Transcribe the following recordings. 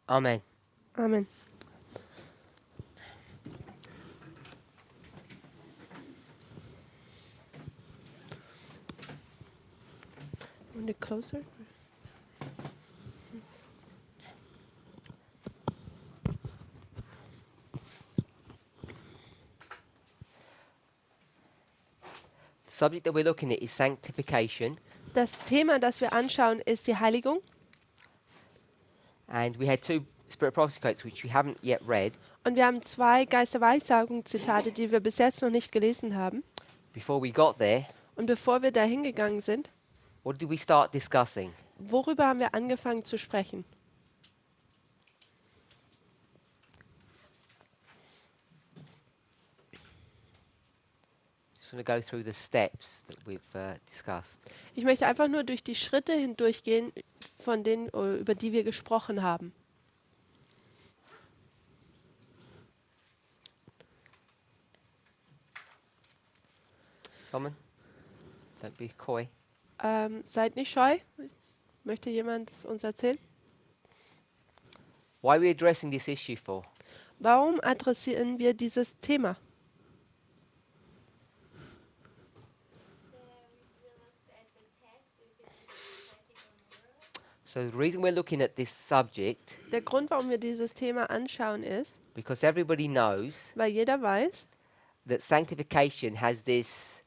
Amen. Amen. Und closer? The subject that we're looking at is sanctification, Das Thema, das wir anschauen, ist die Heiligung. and we had two Spirit Prophecy quotes which we haven't yet read. Und wir haben 2 Geisterweissagung-Zitate, die wir bis jetzt noch nicht gelesen haben. Before we got there, Und bevor wir da hingegangen sind, what did we start discussing? worüber haben wir angefangen zu sprechen? Just want to go through the steps that we've discussed. Ich möchte einfach nur durch die Schritte hindurchgehen, von denen, über die wir gesprochen haben. Simon, don't be coy. Seid nicht scheu. Möchte jemand es uns erzählen? Why are we addressing this issue for? Warum adressieren wir dieses Thema? So the reason we're looking at this subject, Der Grund, warum wir dieses Thema anschauen, ist, because everybody knows weil jeder weiß, that sanctification has this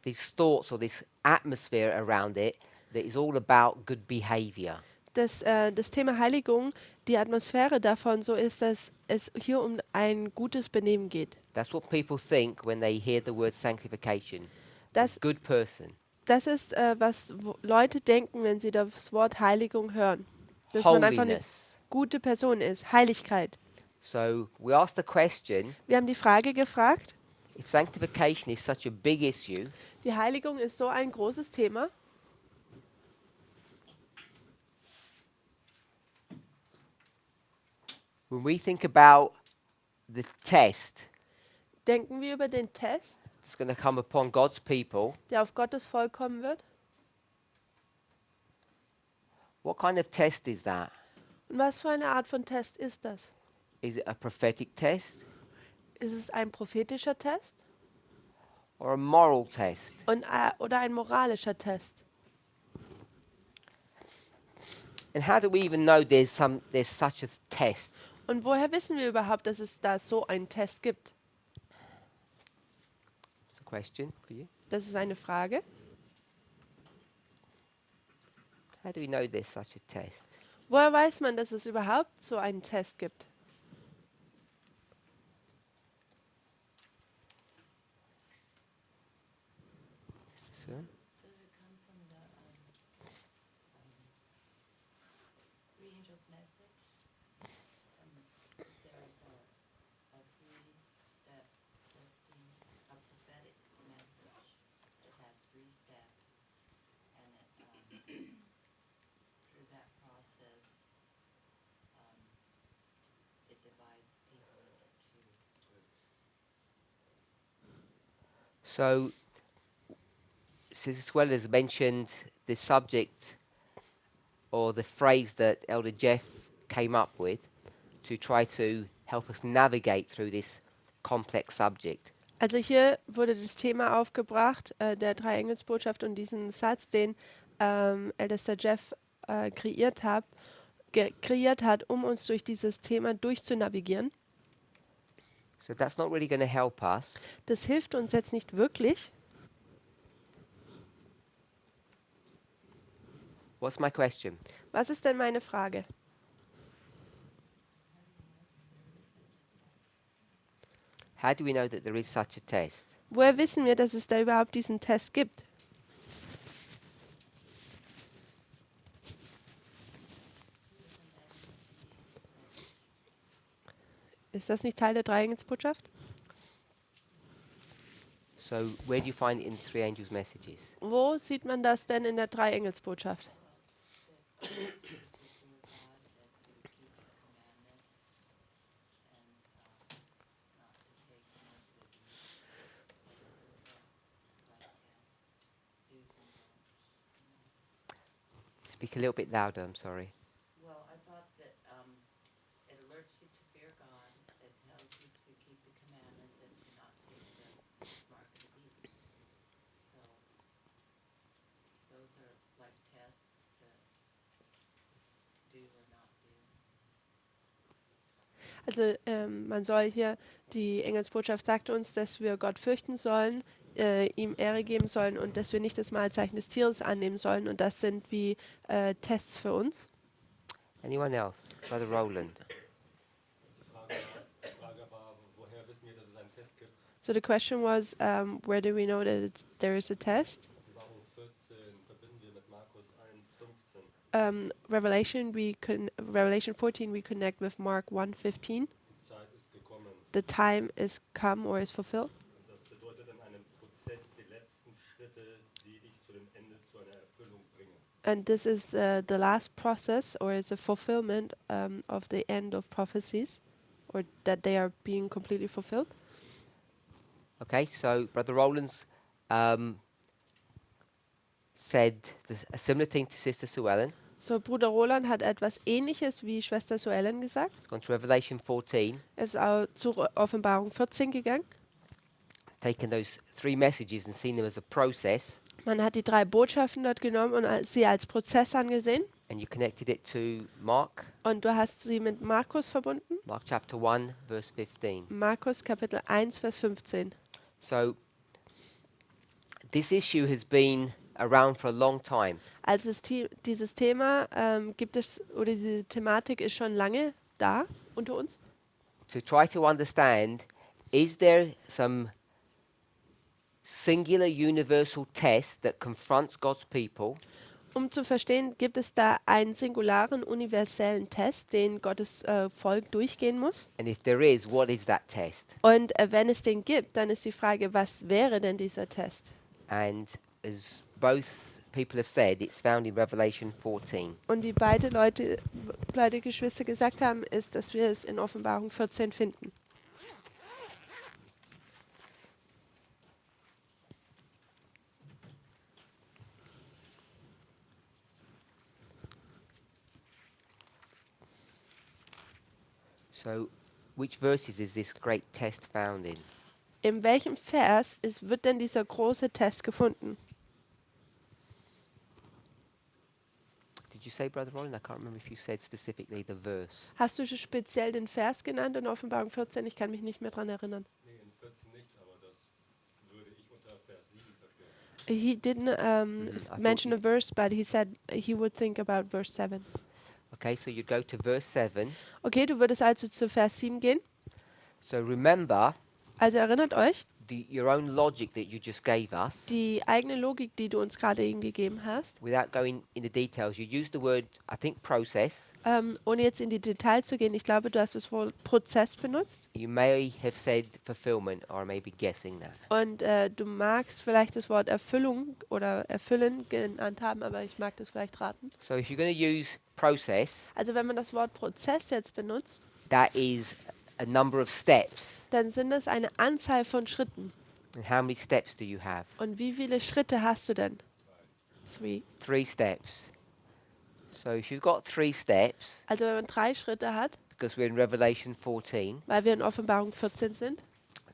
these thoughts or this atmosphere around it that is all about good behavior. dass das Thema Heiligung, die Atmosphäre davon so ist, dass es hier um ein gutes Benehmen geht. That's what people think when they hear the word sanctification. Das, Good person. das ist, was Leute denken, wenn sie das Wort Heiligung hören. Dass man einfach eine Holiness. gute Person ist, Heiligkeit. So we asked the question, Wir haben die Frage gefragt, if sanctification is such a big issue, die Heiligung ist so ein großes Thema, when we think about the test denken wir über den Test, that's going to come upon God's people, der auf Gottes Volk kommen wird. what kind of test is that? Und was für eine Art von Test ist das? Is it a prophetic test Ist es ein prophetischer Test or a moral test? oder ein moralischer Test? And how do we even know there's such a test? Und woher wissen wir überhaupt, dass es da so einen Test gibt? It's a question for you. Das ist eine Frage. How do we know there's such a test? Woher weiß man, dass es überhaupt so einen Test gibt? Mr. Sir? Does it come from the three angels' message? There's a three-step testing, a prophetic message that has 3 steps, and through that process, it divides people into 2 groups. So, Sister Swell has mentioned the subject or the phrase that Elder Jeff came up with to try to help us navigate through this complex subject. Also hier wurde das Thema aufgebracht, der Drei-Engels-Botschaft und diesen Satz, den Ältester Jeff kreiert hat, um uns durch dieses Thema durchzunavigieren. So that's not really going to help us. Das hilft uns jetzt nicht wirklich. What's my question? Was ist denn meine Frage? How do we know that there is such a test? Woher wissen wir, dass es da überhaupt diesen Test gibt? Ist das nicht Teil der Dreieckensbotschaft? So where do you find it in the 3 angels' messages? Wo sieht man das denn in der Dreiengelsbotschaft? Speak a little bit louder, I'm sorry. Well, I thought that it alerts you to fear God. It tells you to keep the commandments and to not take the mark of the beast. So those are like tests to do or not do. Also man soll hier, die Engelsbotschaft sagt uns, dass wir Gott fürchten sollen, ihm Ehre geben sollen und dass wir nicht das Mahlzeichen des Tieres annehmen sollen. Und das sind wie Tests für uns. Anyone else? Brother Roland. Die Frage war, woher wissen wir, dass es einen Test gibt? So the question was, where do we know that there is a test? Offenbarung 14 verbinden wir mit Markus 1,15. Revelation 14 we connect with Mark 1:15. Die Zeit ist gekommen. The time is come or is fulfilled. Und das bedeutet in einem Prozess die letzten Schritte, die dich zu dem Ende, zu einer Erfüllung bringen. And this is the last process, or it's a fulfillment of the end of prophecies, or that they are being completely fulfilled. Okay, so Brother Roland's said a similar thing to Sister Sue Ellen. So Bruder Roland hat etwas Ähnliches wie Schwester Suellen gesagt. It's gone to Revelation 14, Er ist auch zur Offenbarung 14 gegangen. taken those 3 messages and seen them as a process, Man hat die 3 Botschaften dort genommen und sie als Prozess angesehen. and you connected it to Mark, Und du hast sie mit Markus verbunden. Mark chapter 1, verse 15. Markus Kapitel 1, Vers 15. So this issue has been around for a long time. Also dieses Thema gibt es, oder diese Thematik ist schon lange da unter uns. To try to understand, is there some singular universal test that confronts God's people, Um zu verstehen, gibt es da einen singularen, universellen Test, den Gottes Volk durchgehen muss. and if there is, what is that test? Und wenn es den gibt, dann ist die Frage, was wäre denn dieser Test? And as both people have said, it's found in Revelation 14. Und wie beide Geschwister gesagt haben, ist, dass wir es in Offenbarung 14 finden. So which verses is this great test found in? In welchem Vers wird denn dieser große Test gefunden? Did you say, Brother Roland? I can't remember if you said specifically the verse. Hast du schon speziell den Vers genannt in Offenbarung 14? Ich kann mich nicht mehr daran erinnern. Nee, in 14 nicht, aber das würde ich unter Vers 7 verstehen. He didn't I thought mention you- a verse, but he said he would think about verse 7. Okay, so you go to verse 7. Okay, du würdest also zu Vers 7 gehen. So remember Also erinnert euch, your own logic that you just gave us. die eigene Logik, die du uns gerade eben gegeben hast, Without going into details, you used the word, I think, process. ohne jetzt in die Details zu gehen, ich glaube, du hast das Wort Prozess benutzt. You may have said fulfillment, or I may be guessing that. Und du magst vielleicht das Wort Erfüllung oder Erfüllen genannt haben, aber ich mag das vielleicht raten. So if you're going to use process, Also wenn man das Wort Prozess jetzt benutzt, that is a number of steps. dann sind es eine Anzahl von Schritten. And how many steps do you have? Und wie viele Schritte hast du denn? 3. 3 steps. So if you've got 3 steps, Also wenn man 3 Schritte hat, because we're in Revelation 14, weil wir in Offenbarung 14 sind,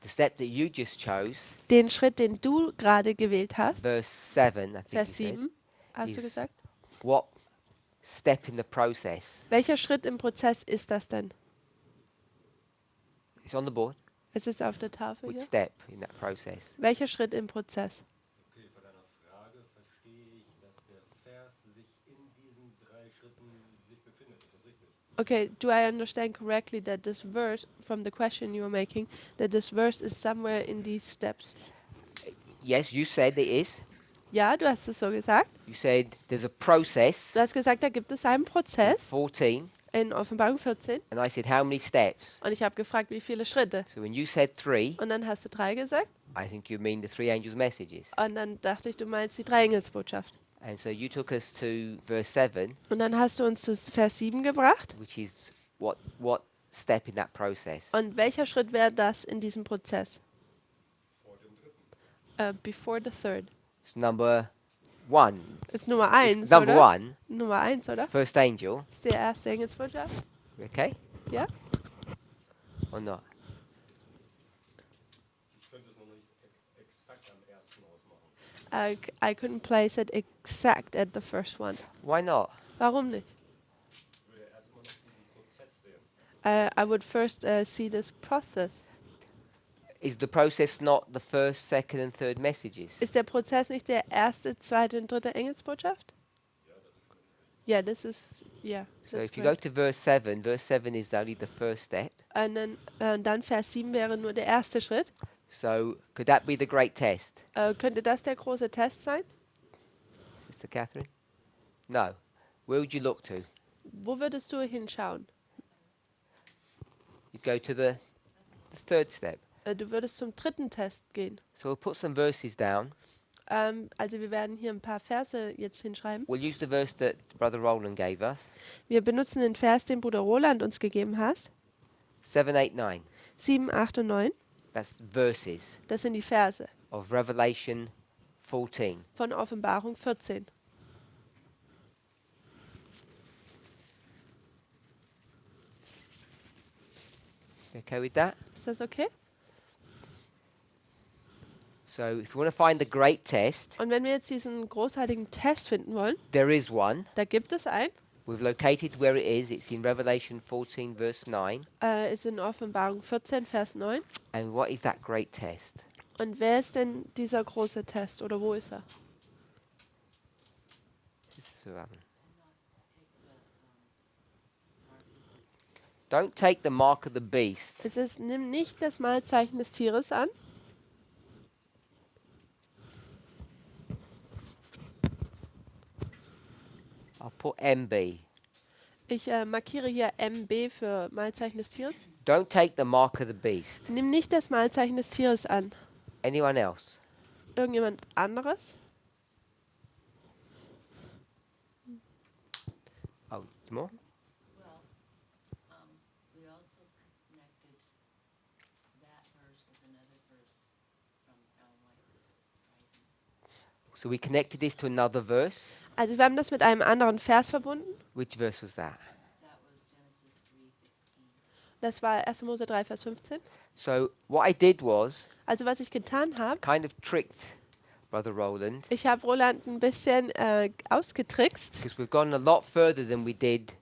the step that you just chose, den Schritt, den du gerade gewählt hast, verse 7, I think Vers you said, 7, hast du is- gesagt? what step in the process? Welcher Schritt im Prozess ist das denn? It's on the board. Es ist auf der Tafel Which hier. step in that process? Welcher Schritt im Prozess? Okay, von deiner Frage verstehe ich, dass der Vers sich in diesen 3 Schritten sich befindet. Ist das richtig? Okay, do I understand correctly that this verse, from the question you are making, that this verse is somewhere in these steps? Yes, you said it is. Ja, du hast es so gesagt. You said there's a process, Du hast gesagt, da gibt es einen Prozess 14, in Offenbarung 14. and I said how many steps? Und ich habe gefragt, wie viele Schritte. So when you said 3, Und dann hast du 3 gesagt. I think you mean the 3 angels' messages. Und dann dachte ich, du meinst die 3 Engelsbotschaft. And so you took us to verse 7, Und dann hast du uns zu Vers 7 gebracht. which is what step in that process? Und welcher Schritt wäre das in diesem Prozess? Vor dem 3. Before the third. It's number one. Ist Nummer It's 1, number oder? one, Nummer 1, oder? first angel. Ist der erste Engelsbotschaft? Okay? Ja? Or not? Ich könnte es noch nicht exakt am ersten ausmachen. I couldn't place it exact at the first one. Why not? Warum nicht? Ich würde erstmal noch diesen Prozess sehen. I would first see this process. Is the process not the first, second, and third messages? Ist der Prozess nicht der erste, zweite und dritte Engelsbotschaft? Yeah, this is, yeah. So That's if you go correct. to verse 7 is only the first step. Dann Vers 7 wäre nur der erste Schritt. So could that be the great test, Könnte das der große Test sein? Sister Catherine? No. Where would you look to? Wo würdest du hinschauen? You'd go to the third step. Du würdest zum dritten Test gehen. So we'll put some verses down. Also wir werden hier ein paar Verse jetzt hinschreiben. We'll use the verse that Brother Roland gave us, Wir benutzen den Vers, den Bruder Roland uns gegeben hat. 7, 8, 9. 7, 8 und 9. That's verses Das sind die Verse of Revelation 14. von Offenbarung 14. You okay with that? Ist das okay? So if you want to find the great test, Und wenn wir jetzt diesen großartigen Test finden wollen, there is one. da gibt es einen. We've located where it is. It's in Revelation 14, verse 9. Ist in Offenbarung 14, Vers 9. And what is that great test? Und wer ist denn dieser große Test oder wo ist er? Sister Sue Allen. Don't take the mark of the beast. Es ist, nimm nicht das Malzeichen des Tieres an. I'll put MB. Ich markiere hier MB für Malzeichen des Tieres. Don't take the mark of the beast. Nimm nicht das Malzeichen des Tieres an. Anyone else? Irgendjemand anderes? Oh, more? Well, we also connected that verse with another verse from Ellen White's writings. So we connected this to another verse. Also wir haben das mit einem anderen Vers verbunden. Which verse was that? That was Genesis 3:15. Das war 1. Mose 3, Vers 15. So what I did was Also was ich getan habe, kind of tricked Brother Roland, ich habe Roland ein bisschen ausgetrickst, because we've gone a lot further than we did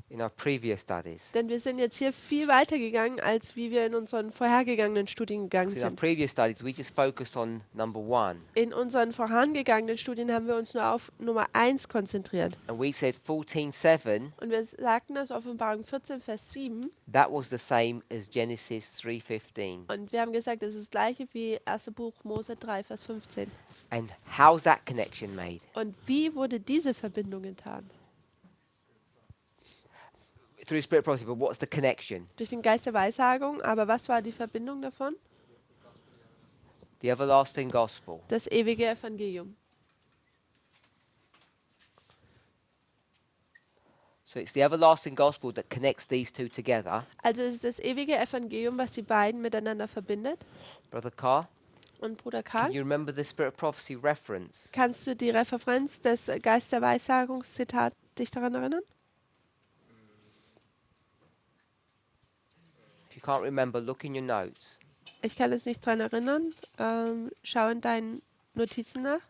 in our previous studies. denn wir sind jetzt hier viel weiter gegangen, als wie wir in unseren vorhergegangenen Studien gegangen In our sind. previous studies, we just focused on number 1. In unseren vorangegangenen Studien haben wir uns nur auf Nummer 1 konzentriert. And we said 14:7, Und wir sagten, dass Offenbarung 14, Vers 7, that was the same as Genesis 3:15. und wir haben gesagt, das ist das gleiche wie 1. Buch Mose 3, Vers 15. And how's that connection made? Und wie wurde diese Verbindung getan? Through Spirit Prophecy, but what's the connection? Durch den Geist der Weissagung, aber was war die Verbindung davon? The everlasting gospel. Das ewige Evangelium. So it's the everlasting gospel that connects these two together. Also es ist das ewige Evangelium, was die beiden miteinander verbindet. Brother Carr, Und Bruder can Karl, you remember the Spirit Prophecy reference? kannst du die Referenz des Geist der Weissagungszitat dich daran erinnern? If you can't remember, look in your notes. Ich kann es nicht daran erinnern. Schau in deinen Notizen nach.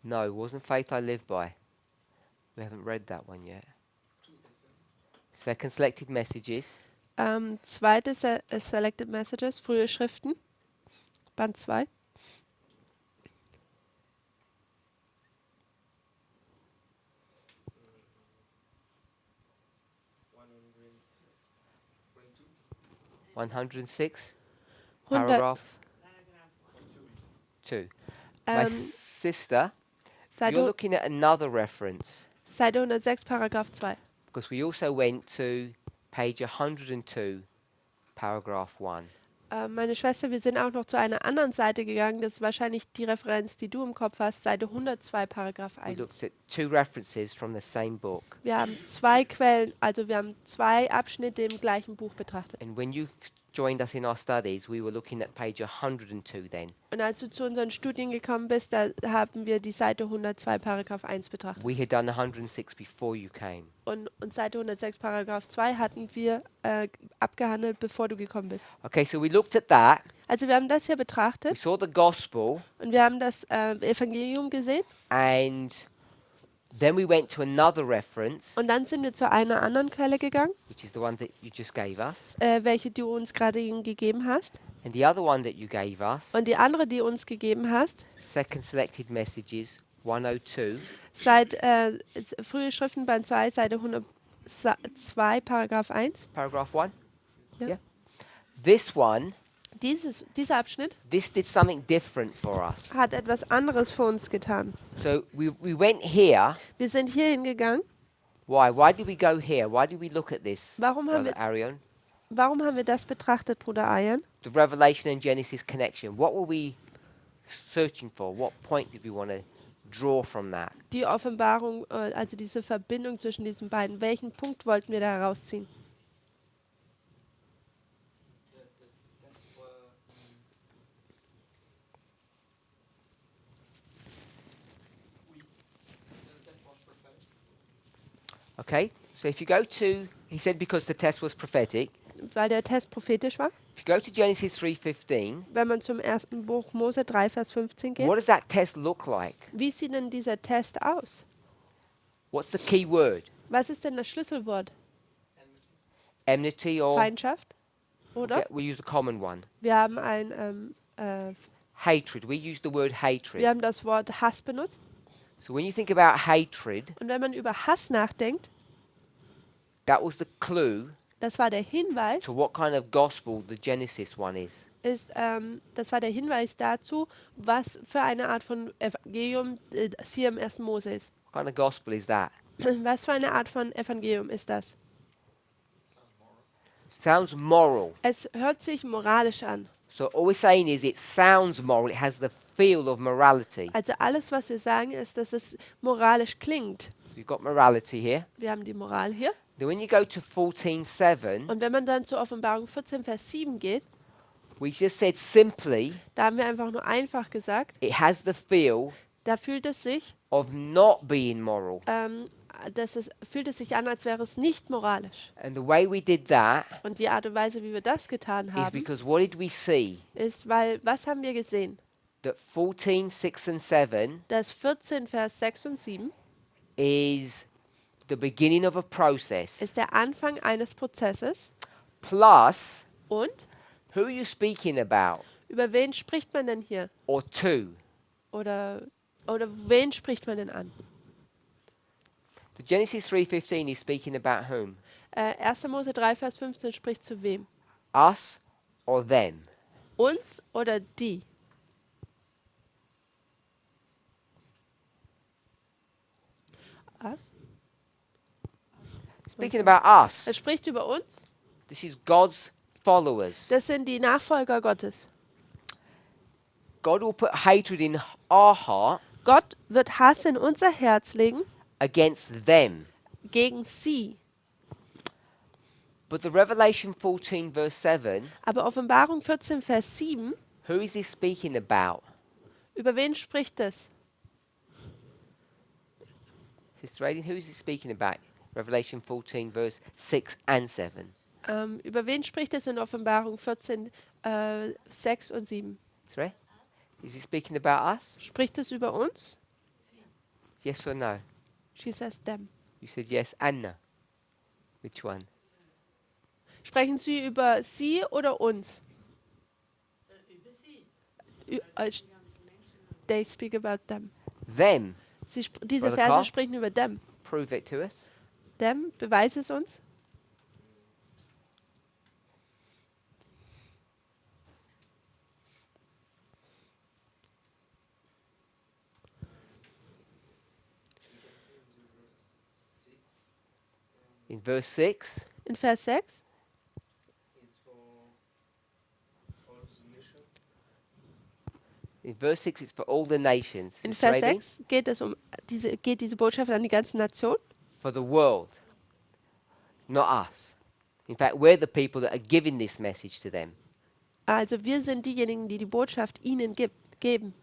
No, it wasn't faith I live by. We haven't read that one yet. Second selected messages. Zweite Selected Messages, frühe Schriften, Band 2. .2. 106, 100, paragraph 2. My ähm, sister, Seite, you're looking at another reference, Seite 106, Paragraph 2. because we also went to page 102, paragraph 1. Meine Schwester, wir sind auch noch zu einer anderen Seite gegangen. Das ist wahrscheinlich die Referenz, die du im Kopf hast, Seite 102, Paragraph We 1. looked at two references from the same book. Wir haben zwei Quellen, also wir haben zwei Abschnitte im gleichen Buch betrachtet. And when you joined us in our studies, we were looking at page 102 then. Und als du zu unseren Studien gekommen bist, da haben wir die Seite 102, Paragraph 1 betrachtet. We had done 106 before you came. Und Seite 106, Paragraph 2 hatten wir abgehandelt, bevor du gekommen bist. Okay, so we looked at that. Also wir haben das hier We betrachtet saw the gospel, und wir haben das Evangelium gesehen. and then we went to another reference, Und dann sind wir zu einer anderen Quelle gegangen, which is the one that you just gave us, welche du uns gerade eben gegeben hast. and the other one that you gave us, Und die andere, die du uns gegeben hast, Second Selected Messages 102, seit Frühe Schriften Band 2, Seite 102, Paragraph 1. paragraph 1. Ja. Yeah. This one, Dieser Abschnitt this did something different for us. hat etwas anderes für uns getan. So we went here. Wir sind hier hingegangen. Why? Why did we go here? Why did we look at this, Warum haben Brother wir- Arion? Warum haben wir das betrachtet, Bruder Ayan? The Revelation and Genesis connection. What were we searching for? What point did we want to draw from that? Die Offenbarung, also diese Verbindung zwischen diesen beiden. Welchen Punkt wollten wir da herausziehen? Okay, so if you go to, he said because the test was prophetic. Weil der Test prophetisch war. If you go to Genesis 3:15, Wenn man zum ersten Buch Mose 3, Vers 15 geht. what does that test look like? Wie sieht denn dieser Test aus? What's the key word? Was ist denn das Schlüsselwort? Enmity or Feindschaft? Oder? yeah, we use the common one. Wir haben ein Hatred. We use the word hatred. wir haben das Wort Hass benutzt. So when you think about hatred, Und wenn man über Hass nachdenkt, that was the clue das war der Hinweis, to what kind of gospel the Genesis one is. das war der Hinweis dazu, was für eine Art von Evangelium das hier im 1. Mose ist. What kind of gospel is that? Was für eine Art von Evangelium ist das? Sounds moral. Es hört sich moralisch an. So all we're saying is it sounds moral. It has the feel of morality. Also alles, was wir sagen, ist, dass es moralisch klingt. So you've got morality here. Wir haben die Moral hier. Then when you go to 14:7, Und wenn man dann zur Offenbarung 14, Vers 7 geht, we just said simply da haben wir einfach nur einfach gesagt, it has the feel da fühlt es sich, of not being moral. fühlt es sich an, als wäre es nicht moralisch. And the way we did that Und die Art und Weise, wie wir das getan is haben, because what did we see? ist, weil, was haben wir gesehen? That 14:6 and 7 Dass 14, Vers 6 und 7 is the beginning of a process. ist der Anfang eines Prozesses. Plus, Und who are you speaking about? über wen spricht man denn hier? Or to? Oder wen spricht man denn an? The Genesis 3:15 is speaking about whom? 1. Mose 3, Vers 15 spricht zu wem? Us or them? Uns oder die? Us? Speaking about us. Es spricht über uns. This is God's followers. Das sind die Nachfolger Gottes. God will put hatred in our heart Gott wird Hass in unser Herz legen against them. gegen sie. But the Revelation 14 verse 7, Aber Offenbarung 14, Vers 7, who is this speaking about? über wen spricht es? Sister Radin, who is he speaking about? Revelation 14 verse 6 and 7. Über wen spricht es in Offenbarung 14, 6 und 7? Sorry? Is he speaking about us? Spricht es über uns? Yes or no? She says them. You said yes and no. Which one? Sprechen sie über sie oder uns? Über sie. They speak about them. Them. Diese Brother Verse Carl? sprechen über them. Prove it to us. Them, beweis es uns. In verse 6, In Vers 6 in verse 6 it's for all the nations. In Sister Vers Radin? 6 geht diese Botschaft an die ganze Nation, For the world. Not us. In fact, we're the people that are giving this message to them. Also wir sind diejenigen, die die Botschaft ihnen geben.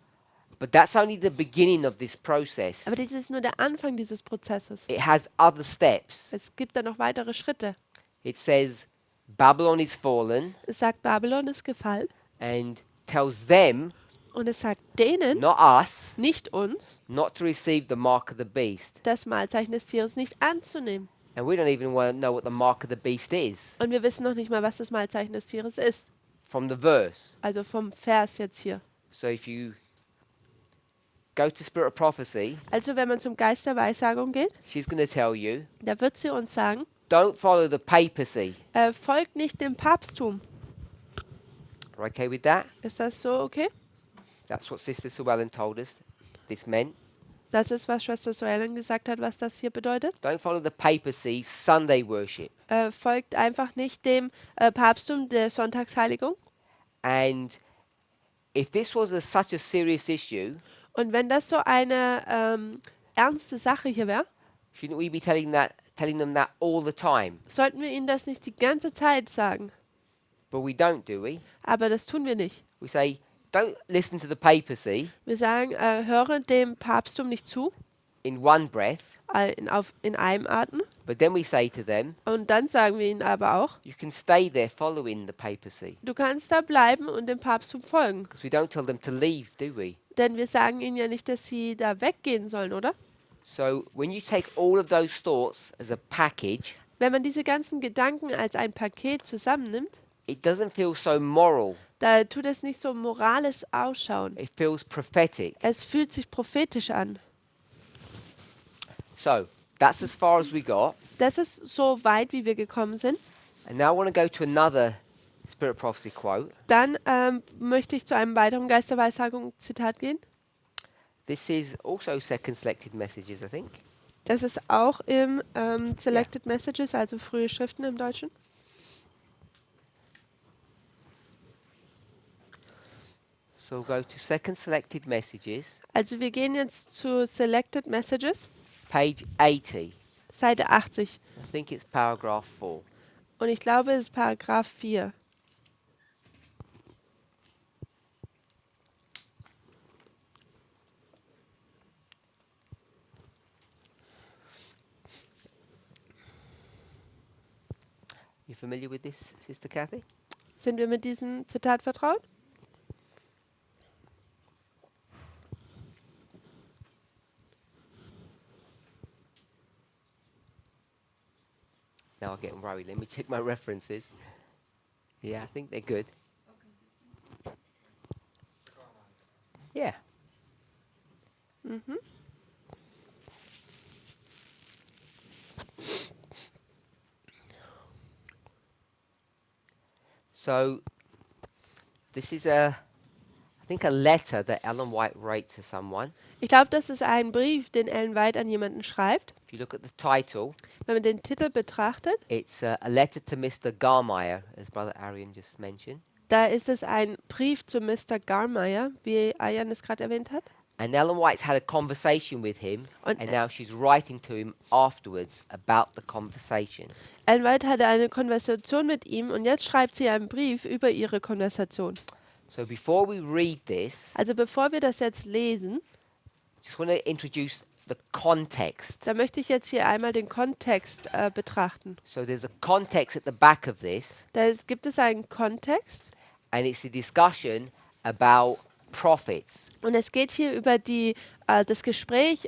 But that's only the beginning of this process. Aber das ist nur der Anfang dieses Prozesses. It has other steps. Es gibt dann noch weitere Schritte. It says Babylon is fallen Es sagt, Babylon ist gefallen. and tells them, Und es sagt denen, not us, nicht uns, not to receive the mark of the beast. das Mahlzeichen des Tieres nicht anzunehmen. And we don't even want to know what the mark of the beast is Und wir wissen noch nicht mal, was das Mahlzeichen des Tieres ist. from the verse. Also vom Vers jetzt hier. So if you go to Spirit of Prophecy, Also wenn man zum Geist der Weissagung geht, she's going to tell you, da wird sie uns sagen, don't follow the papacy. folgt nicht dem Papsttum. Are you okay with that? Ist das so okay? That's what Sister Suellen told us this meant. Das ist, was Schwester Soellen gesagt hat, was das hier bedeutet. Don't follow the papacy's Sunday worship. Folgt einfach nicht dem Papsttum der Sonntagsheiligung. And if this was such a serious issue, Und wenn das so eine ernste Sache hier wäre, shouldn't we be telling them that all the time? sollten wir ihnen das nicht die ganze Zeit sagen. But we don't, do we? Aber das tun wir nicht. We say, don't listen to the papacy Wir sagen, höre dem Papsttum nicht zu, in one breath, in einem Atem. but then we say to them, Und dann sagen wir ihnen aber auch, you can stay there following the papacy. du kannst da bleiben und dem Papsttum folgen. Because we don't tell them to leave, do we? Denn wir sagen ihnen ja nicht, dass sie da weggehen sollen, oder? So when you take all of those thoughts as a package, Wenn man diese ganzen Gedanken als ein Paket zusammennimmt, it doesn't feel so moral. da tut es nicht so moralisch ausschauen. It feels prophetic. Es fühlt sich prophetisch an. So that's as far as we got. Das ist so weit, wie wir gekommen sind. And now I want to go to another Spirit of Prophecy quote. Dann möchte ich zu einem weiteren Geist der Weissagung Zitat gehen. This is also Second Selected Messages, I think. Das ist auch im Selected Messages, also frühe Schriften im Deutschen. So we'll go to Second Selected Messages, Also wir gehen jetzt zu Selected Messages, page 80. Seite 80. I think it's paragraph 4. Und ich glaube, es ist Paragraph 4. You familiar with this, Sister Kathy? Sind wir mit diesem Zitat vertraut? Now I'm getting worried. Let me check my references. Yeah, I think they're good. Yeah. Mhm. So this is I think a letter that Ellen White wrote to someone. Ich glaube, das ist ein Brief, den Ellen White an jemanden schreibt. If you look at the title, Wenn man den Titel betrachtet, it's a letter to Mr. Garmeyer, as Brother Arian just mentioned. da ist es ein Brief zu Mr. Garmeyer, wie Ayan es gerade erwähnt hat. And Ellen White's had a conversation with him, Und and now she's writing to him afterwards about the conversation. Ellen White hatte eine Konversation mit ihm und jetzt schreibt sie einen Brief über ihre Konversation. So before we read this, Also bevor wir das jetzt lesen, just want to introduce the context. da möchte ich jetzt hier einmal den Kontext betrachten. So there's a context at the back of this, Gibt es einen Kontext and it's the discussion about prophets. und es geht hier über das Gespräch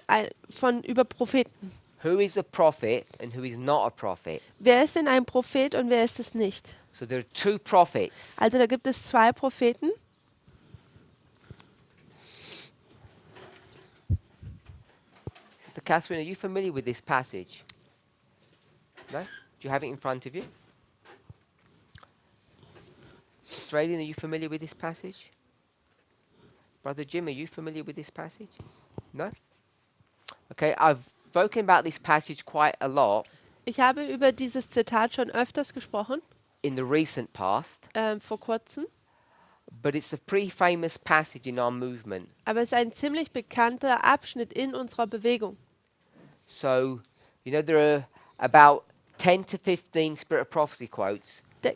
über Propheten. Who is a prophet and who is not a prophet? Wer ist denn ein Prophet und wer ist es nicht? So there are two prophets. Also da gibt es zwei Propheten. Sister Catherine, are you familiar with this passage? No? Do you have it in front of you? Australian, are you familiar with this passage? Brother Jim, are you familiar with this passage? No? Okay, I've spoken about this passage quite a lot Ich habe über dieses Zitat schon öfters gesprochen, in the recent past, vor kurzem. but it's a pretty famous passage in our movement. Aber es ist ein ziemlich bekannter Abschnitt in unserer Bewegung. So, you know, there are about 10 to 15 Spirit of Prophecy quotes Da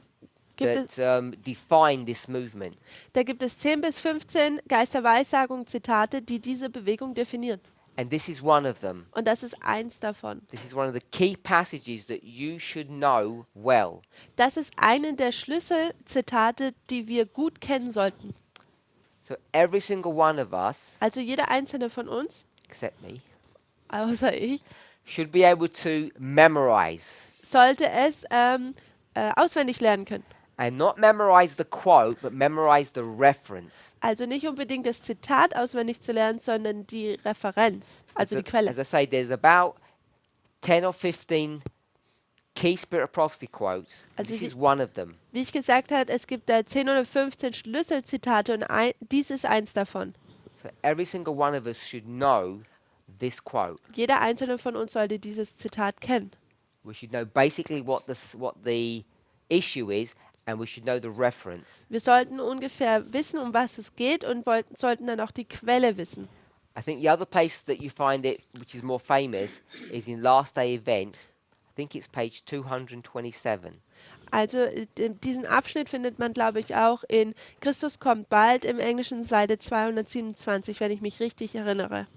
gibt, es, that define this movement. da gibt es 10 bis 15 Geisterweissagung Zitate, die diese Bewegung definieren. And this is one of them. Und das ist eins davon. This is one of the key passages that you should know well. Das ist eine der Schlüsselzitate, die wir gut kennen sollten. So every single one of us, Also jeder einzelne von uns, except me, außer ich, should be able to memorize. sollte es auswendig lernen können. And not memorize the quote, but memorize the reference. Also nicht unbedingt das Zitat auswendig zu lernen, sondern die Referenz, also die Quelle. As I say, there's about 10 or 15 key Spirit of Prophecy quotes. Also This die- is one of them. Wie ich gesagt habe, es gibt da 10 oder 15 Schlüsselzitate und dies ist eins davon. So every single one of us should know this quote. Jeder einzelne von uns sollte dieses Zitat kennen. We should know basically what the issue is, and we should know the reference. Wir sollten ungefähr wissen, um was es geht und sollten dann auch die Quelle wissen. I think the other place that you find it, which is more famous, is in Last Day Event. I think it's page 227. Also diesen Abschnitt findet man, glaube ich, auch in Christus kommt bald im Englischen Seite 227, wenn ich mich richtig erinnere.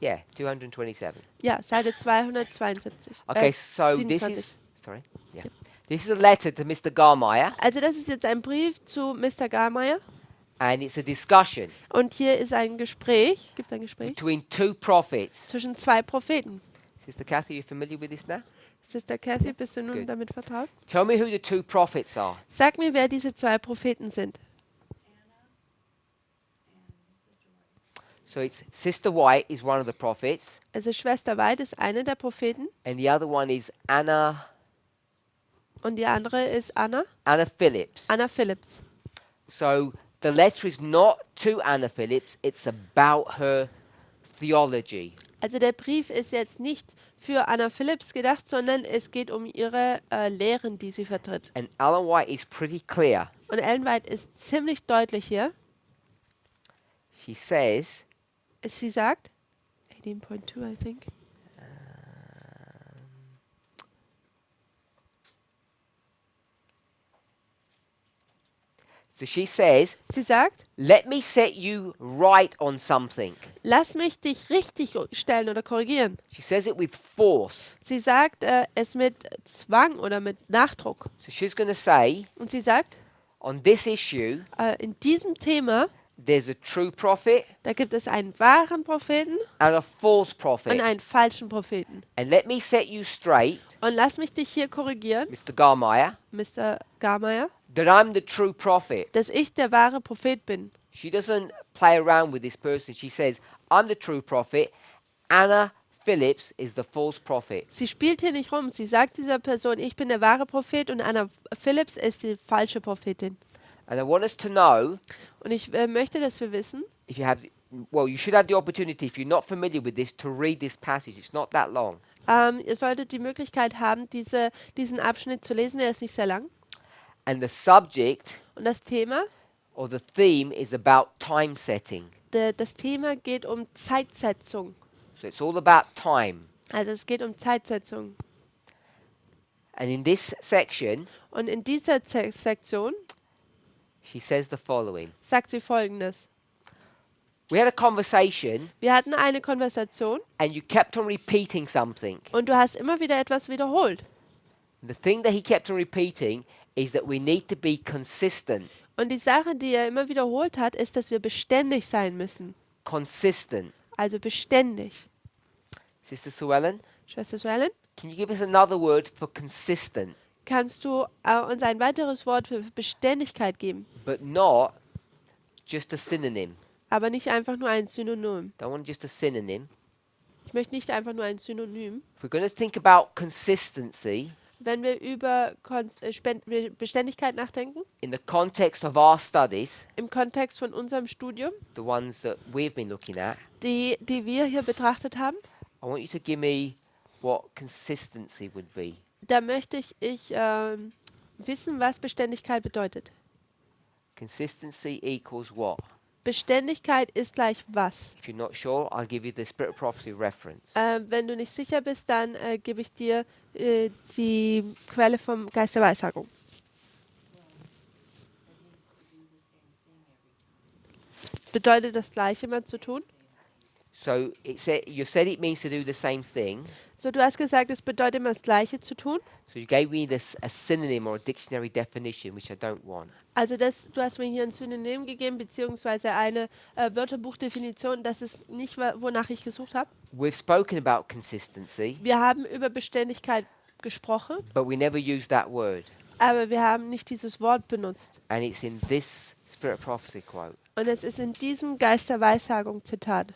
Yeah, 227. Ja, Seite 272. Okay, so this 27. is sorry. Yeah. This is a letter to Mr. Garmeyer, Also das ist jetzt ein Brief zu Mr. Garmeyer and it's a discussion und hier ist ein Gespräch, gibt ein Gespräch between two prophets. zwischen zwei Propheten. Sister Kathy, you familiar with this now? Sister Kathy, bist du nun Good. damit vertraut? Tell me who the two prophets are. Sag mir, wer diese zwei Propheten sind. So it's Sister White is one of the prophets, Also Schwester White ist eine der Propheten and the other one is Anna und die andere ist Anna Phillips. Phillips. So the letter is not to Anna Phillips, it's about her theology. Also der Brief ist jetzt nicht für Anna Phillips gedacht, sondern es geht um ihre Lehren, die sie vertritt. And Ellen White is pretty clear. Und Ellen White ist ziemlich deutlich hier. She says, Sie sagt, 18.2, I think. so she says, Sie sagt, let me set you right on something. lass mich dich richtig stellen oder korrigieren. She says it with force. Sie sagt es mit Zwang oder mit Nachdruck. So she's going to say, Und sie sagt, on this issue, in diesem Thema, there's a true prophet da gibt es einen wahren Propheten and a false und prophet. einen falschen Propheten. And let me set you straight, Und lass mich dich hier korrigieren, Mr. Garmeyer, Mr. Garmeyer, that I'm the true prophet. dass ich der wahre Prophet bin. She doesn't play around with this person. She says, I'm the true prophet. Anna Phillips is the false prophet. Sie spielt hier nicht rum. Sie sagt dieser Person, ich bin der wahre Prophet und Anna Phillips ist die falsche Prophetin. And I want us to know, Und ich möchte, dass wir wissen, if you have, well, you should have the opportunity, if you're not familiar with this, to read this passage. It's not that long. ihr solltet die Möglichkeit haben, diesen Abschnitt zu lesen. Der ist nicht sehr lang. And the subject Und das Thema, or the theme is about time setting. das Thema geht um Zeitsetzung. So it's all about time. Also es geht um Zeitsetzung. And in this section, Und in dieser Sektion she says the following. sagt sie Folgendes. We had a conversation Wir hatten eine Konversation and you kept on repeating something. und du hast immer wieder etwas wiederholt. The thing that he kept on repeating is that we need to be consistent. Und die Sache, die er immer wiederholt hat, ist, dass wir beständig sein müssen. Consistent. Also beständig. Sister Sue Ellen, Schwester Suellen, can you give us another word for consistent, kannst du uns ein weiteres Wort für Beständigkeit geben? but not just a synonym? Aber nicht einfach nur ein Synonym. Don't want just a synonym. Ich möchte nicht einfach nur ein Synonym. If we're going to think about consistency Wenn wir über Beständigkeit nachdenken, in the context of our studies, im Kontext von unserem Studium, the ones that we've been looking at, die wir hier betrachtet haben, I want you to give me what consistency would be. da möchte ich wissen, was Beständigkeit bedeutet. Consistency equals what? Beständigkeit ist gleich was? If you're not sure, I'll give you the Spirit of Prophecy reference. Wenn du nicht sicher bist, dann gebe ich dir die Quelle vom Geist der Weissagung. Bedeutet das Gleiche immer zu tun? So you said it means to do the same thing. So, du hast gesagt, es bedeutet immer das Gleiche zu tun. So you gave me a synonym or a dictionary definition, which I don't want. Also du hast mir hier ein Synonym gegeben, beziehungsweise eine Wörterbuchdefinition. Das ist nicht, wonach ich gesucht habe. We've spoken about consistency, Wir haben über Beständigkeit gesprochen, but we never use that word. aber wir haben nicht dieses Wort benutzt. And it's in this Spirit of Prophecy quote. Und es ist in diesem Geist der Weissagung Zitat.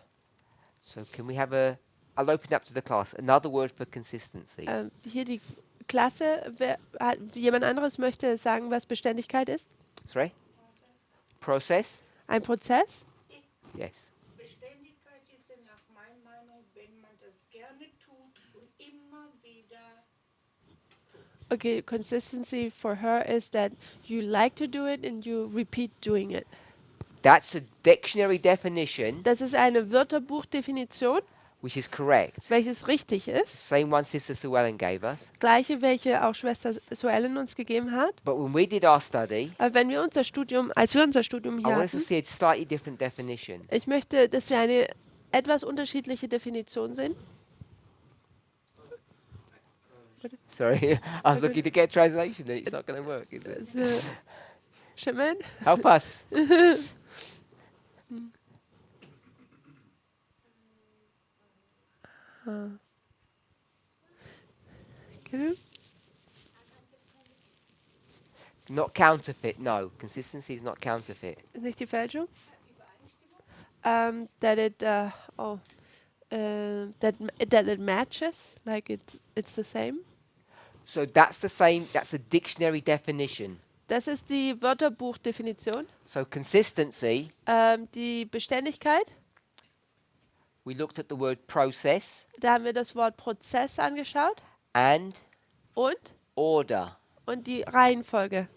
So can we have I'll open up to the class, another word for consistency. Hier die Klasse, jemand anderes möchte sagen, was Beständigkeit ist? Sorry? Process? Ein Prozess? Yes. Beständigkeit ist ja nach meiner Meinung, wenn man das gerne tut und immer wieder. Okay, consistency for her is that you like to do it and you repeat doing it. That's a dictionary definition, Das ist eine Wörterbuchdefinition, which is correct. welches richtig ist. Same one Sister Sue Ellen gave us. Gleiche, welche auch Schwester Suellen uns gegeben hat. But when we did our study, Aber als wir unser Studium I hier want us to hatten, see a slightly different definition. ich möchte, dass wir eine etwas unterschiedliche Definition sehen. Sorry, I was looking to get translation and it's not going to work, is it? Also, Schimmeln? Help us. Okay. Not counterfeit, no. Consistency is not counterfeit. Ist nicht die Fälschung? That it matches, like it's the same. So that's a dictionary definition. Das ist die Wörterbuchdefinition. So consistency, Die Beständigkeit, we looked at the word process da haben wir das Wort Prozess angeschaut and und order. die Reihenfolge.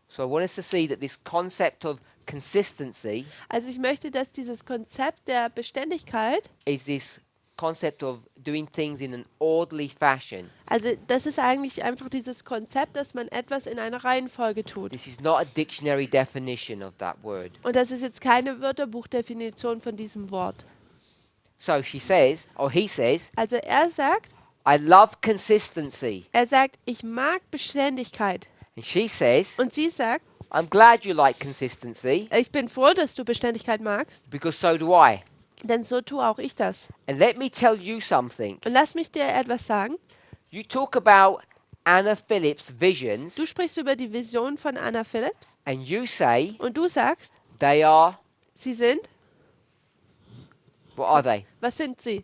So I want us to see that this concept of consistency Also ich möchte, dass dieses Konzept der Beständigkeit, is this concept of doing things in an orderly fashion. also das ist eigentlich einfach dieses Konzept, dass man etwas in einer Reihenfolge tut. This is not a dictionary definition of that word. Und das ist jetzt keine Wörterbuchdefinition von diesem Wort. So she says, or he says, Also er sagt, I sagt, ich mag Beständigkeit. And she says, Und sie sagt, I'm glad you like consistency ich bin froh, dass du Beständigkeit magst, because so do I. denn so tue auch ich das. And let me tell you something. Und lass mich dir etwas sagen. You talk about Anna Phillips' visions Du sprichst über die Vision von Anna Phillips and you say und du sagst, they are, sie sind, what are they? was sind sie?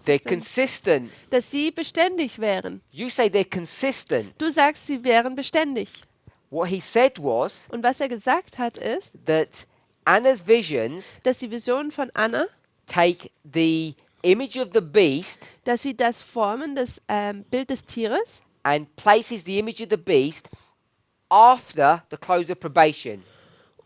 They're consistent. Dass sie beständig wären. You say they're consistent. Du sagst, sie wären beständig. What he said was Und was er gesagt hat, ist, that Anna's visions dass die Visionen von Anna, take the image of the beast dass sie das Formen, das Bild des Tieres and places the image of the beast after the close of probation.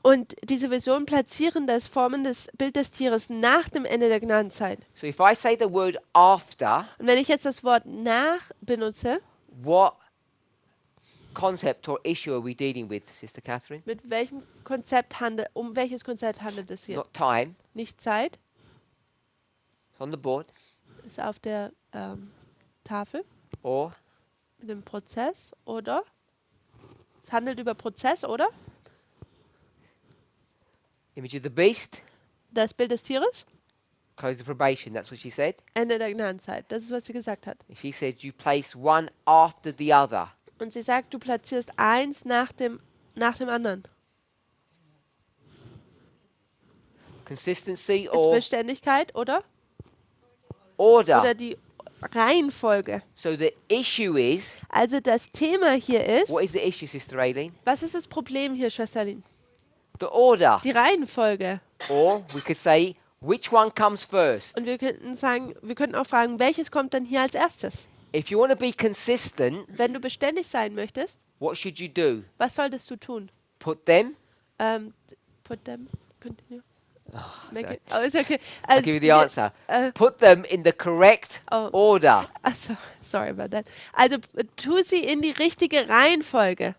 und diese Visionen platzieren das Formen des Bild des Tieres nach dem Ende der Gnadenzeit. So if I say the word after, Und wenn ich jetzt das Wort nach benutze, what concept or issue are we dealing with, Sister Catherine? um welches Konzept handelt es hier? Not time. Nicht Zeit, It's on the board. ist auf der Tafel Or mit dem Prozess, oder? Es handelt über Prozess, oder? image of the beast, Das Bild des Tieres, close of probation. That's what she said. Ende der Gnadenzeit. Das ist, was sie gesagt hat. She said you place one after the other. Und sie sagt, du platzierst eins nach dem anderen. Consistency Ist or Beständigkeit, oder? order. Oder die Reihenfolge. So the issue is, Also das Thema hier ist, what is the issue, Sister Aileen? was ist das Problem hier, Schwesterlin? The order. Die Reihenfolge. Or we could say, which one comes first? Und wir könnten auch fragen, welches kommt dann hier als erstes? If you want to be consistent, Wenn du beständig sein möchtest, what should you do? was solltest du tun? Put them Put them, continue. Make sorry. it, oh, it's okay. I'll give you the wir- answer. Put them in the correct Oh. order. Achso, sorry about that. Also tu sie in die richtige Reihenfolge.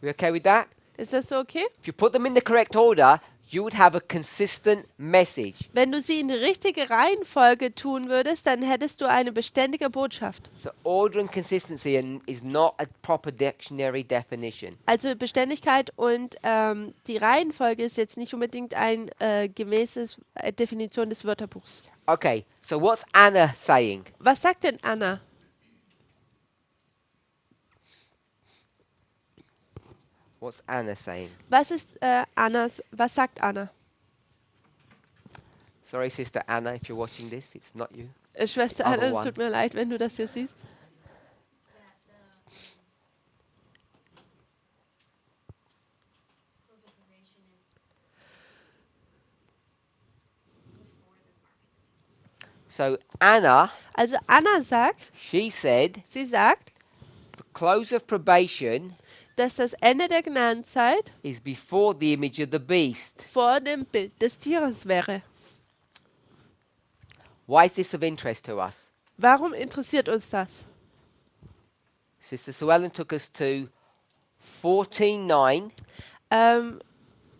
You okay with that? Ist das so okay? If you put them in the correct order, you would have a consistent message. Wenn du sie in die richtige Reihenfolge tun würdest, dann hättest du eine beständige Botschaft. So order and consistency is not a proper dictionary definition. Also Beständigkeit und die Reihenfolge ist jetzt nicht unbedingt ein gemäßes Definition des Wörterbuchs. Okay, so what's Anna saying? Was sagt denn Anna? What's Anna saying? Was sagt Anna? Sorry, Sister Anna, if you're watching this, it's not you. Schwester Other Anna, es one. tut mir leid, wenn du das hier siehst. That the close of probation is before the market. So Anna, Also Anna sagt, she said, sie sagt, the close of probation dass das Ende der Gnadenzeit is before the image of the beast. vor dem Bild des Tieres wäre. Why is this of interest to us? Warum interessiert uns das? Sister Sue Ellen took us to 14:9,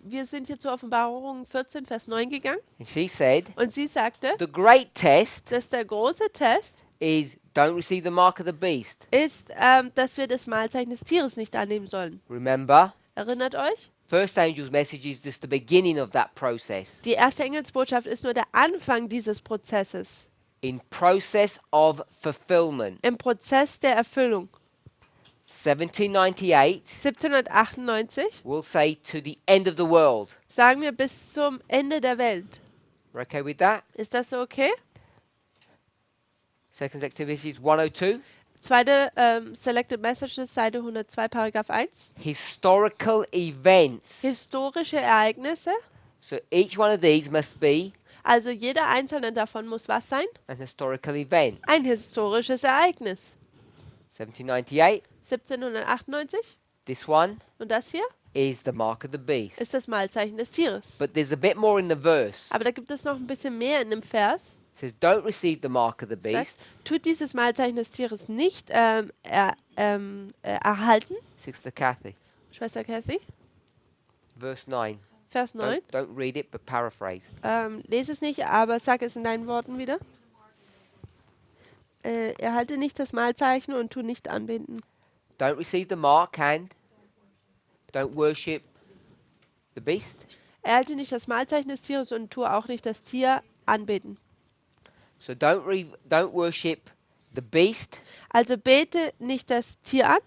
Wir sind hier zur Offenbarung 14, Vers 9 gegangen and she said, und sie sagte, the great test dass der große Test is don't receive the mark of the beast. ist, dass wir das Mahlzeichen des Tieres nicht annehmen sollen. Remember, Erinnert euch? first angel's message is just the beginning of that process. Die erste Engelsbotschaft ist nur der Anfang dieses Prozesses. In process of fulfillment. Im Prozess der Erfüllung. 1798 1798 will say to the end of the world. sagen wir bis zum Ende der Welt. We're okay with that? Ist das so okay? Second activity is 102. Zweite Selected Messages, Seite 102, Paragraph 1. Historical events. Historische Ereignisse. So each one of these must be Also jeder einzelne davon muss was sein? an historical event. Ein historisches Ereignis. 1798, 1798. this one Und das hier is the mark of the beast. ist das Mahlzeichen des Tieres. But there's a bit more in the verse. Aber da gibt es noch ein bisschen mehr in dem Vers. It says, don't receive the mark of the Sagt, beast. tut dieses Mahlzeichen des Tieres nicht erhalten. Sister Kathy, Schwester Kathy, verse 9. Vers 9. Don't read it, but paraphrase. Lese es nicht, aber sag es in deinen Worten wieder. Erhalte nicht das Mahlzeichen und tu nicht anbeten. Don't receive the mark and don't worship the beast. Erhalte nicht das Mahlzeichen des Tieres und tu auch nicht das Tier anbeten. So don't worship the beast Also bete nicht das Tier an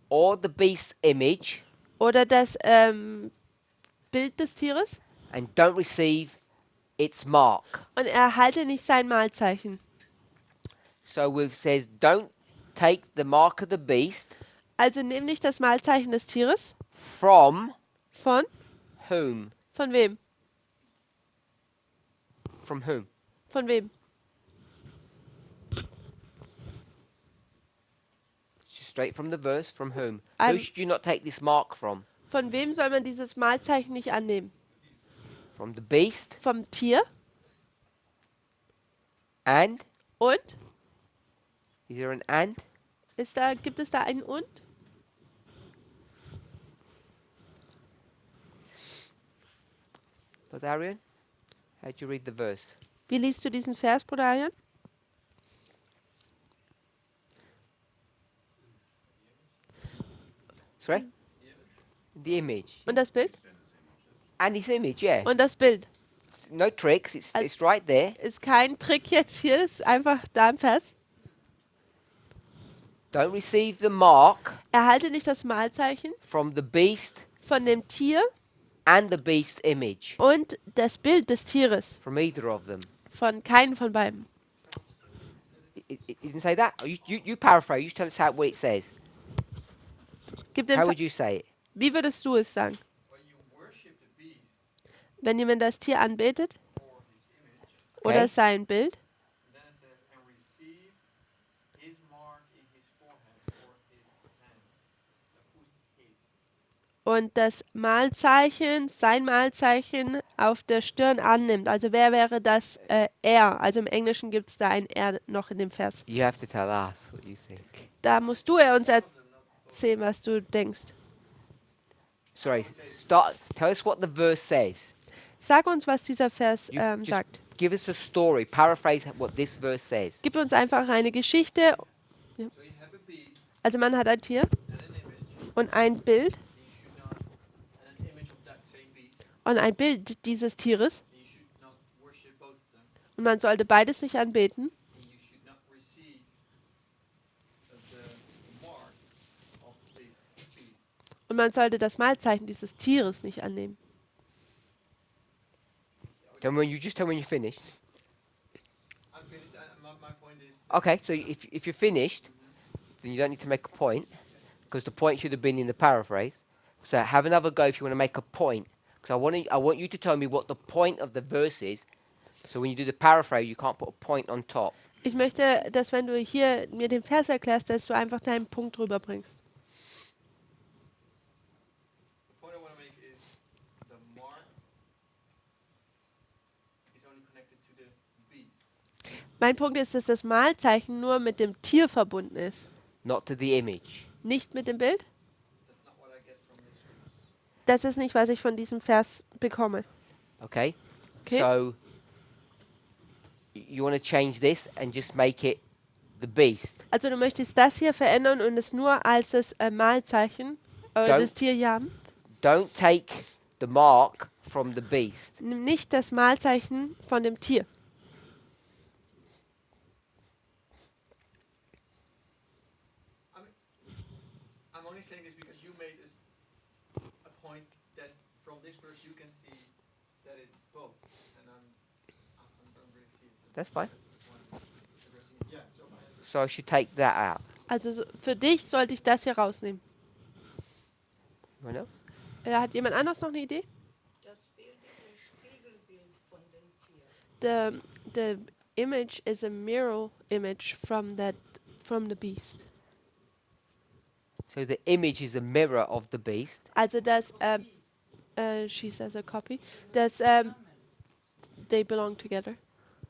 or the beast's image, oder das Bild des Tieres and don't receive its mark. und erhalte nicht sein Mahlzeichen. So it says, don't take the mark of the beast Also nimm nicht das Mahlzeichen des Tieres. from Von? whom? Von wem? From whom? Von wem? It's just straight from the verse. From whom? I'm- Who should you not take this mark from? Von wem soll man dieses Mahlzeichen nicht annehmen? From the beast Vom Tier? and? Und? Is there an and? Gibt es da ein Und? Brother Arian, how'd you read the verse? Wie liest du diesen Vers, Bruder Arian? Sorry? The image. Und das Bild? And his image, yeah. Und das Bild. No tricks, it's Als- it's right there. Ist kein Trick jetzt hier, ist einfach da im Vers. Don't receive the mark Erhalte nicht das Mahlzeichen from the beast von dem Tier and the beast's image. und das Bild des Tieres. From either of them. Von keinem von beiden. It didn't say that? Oh, you paraphrase, you tell us what it says. Gib dem How Ver- would you say it? Wie würdest du es sagen? When you worship the beast Wenn jemand das Tier anbetet or his image, oder Okay. sein Bild then it says, and receive his mark in his forehead or his hand. Now, who's the his? und das Mahlzeichen, sein Mahlzeichen auf der Stirn annimmt. Also wer wäre das er? Also im Englischen gibt es da ein er noch in dem Vers. You have to tell us what you think. Da musst du uns erzählen, was du denkst. Sorry, start. Tell us what the verse says. Sag uns, was dieser Vers You just sagt. give us a story. Paraphrase what this verse says. Gib uns einfach eine Geschichte. So you have a beast Also man hat ein Tier and an image. und ein Bild You should not, and an image of that same beast. und ein Bild dieses Tieres. And you should not worship both of them. Und man sollte beides nicht anbeten. And you should not receive the mark of this beast. Und man sollte das Mahlzeichen dieses Tieres nicht annehmen. Tell me when you're finished. I'm finished. My point is. Okay, so if you're finished, then you don't need to make a point, because the point should have been in the paraphrase. So have another go if you want to make a point, because I want you to tell me what the point of the verse is. So when you do the paraphrase, you can't put a point on top. Ich möchte, dass wenn du hier mir den Vers erklärst, dass du einfach deinen Punkt rüberbringst. The point I want to make is the mark is only connected to the beast. Mein Punkt ist, dass das Mahlzeichen nur mit dem Tier verbunden ist, Not to the image. nicht mit dem Bild. That's not what I get from this verse. Das ist nicht, was ich von diesem Vers bekomme. Okay? Okay. So you want to change this and just make it the beast. Also du möchtest das hier verändern und es nur als das Mahlzeichen Don't- das Tier haben. Don't take the mark from the beast. Nimm nicht das Mahlzeichen von dem Tier. I'm only saying this because you made a point that from this verse you can see that it's both, and I don't really see it. So That's fine. yeah. So I understand. So I should take that out. Also für dich sollte ich das hier rausnehmen. Anyone else? Hat jemand anders noch eine Idee? Das Bild ist ein Spiegelbild von dem Tier. The image is a mirror image from the beast. So the image is a mirror of the beast. Also das she says a copy. Das they belong together.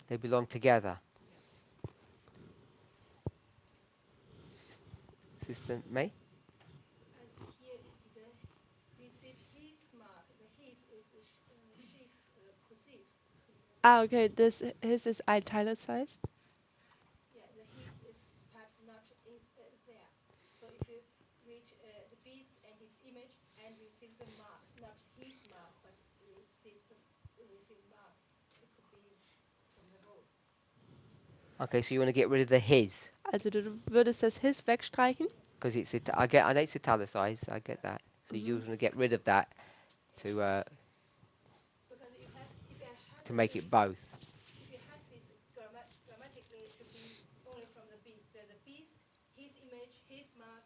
They belong together. Sister May? And here receive his mark. The his is sheaf, kursiv. Ah, okay. This his is italicized. Yeah, the his is perhaps not in there. So if you read the beast and his image and receive the mark, not his mark, but receive the mark, it could be from the both. Okay, so you want to get rid of the his. Also du würdest das his wegstreichen. Because I know it's italicized, I get that. So you want to get rid of that to Because if I have to make it both. if you have this grammatically, it should be only from the beast. Where the beast, his image, his mark.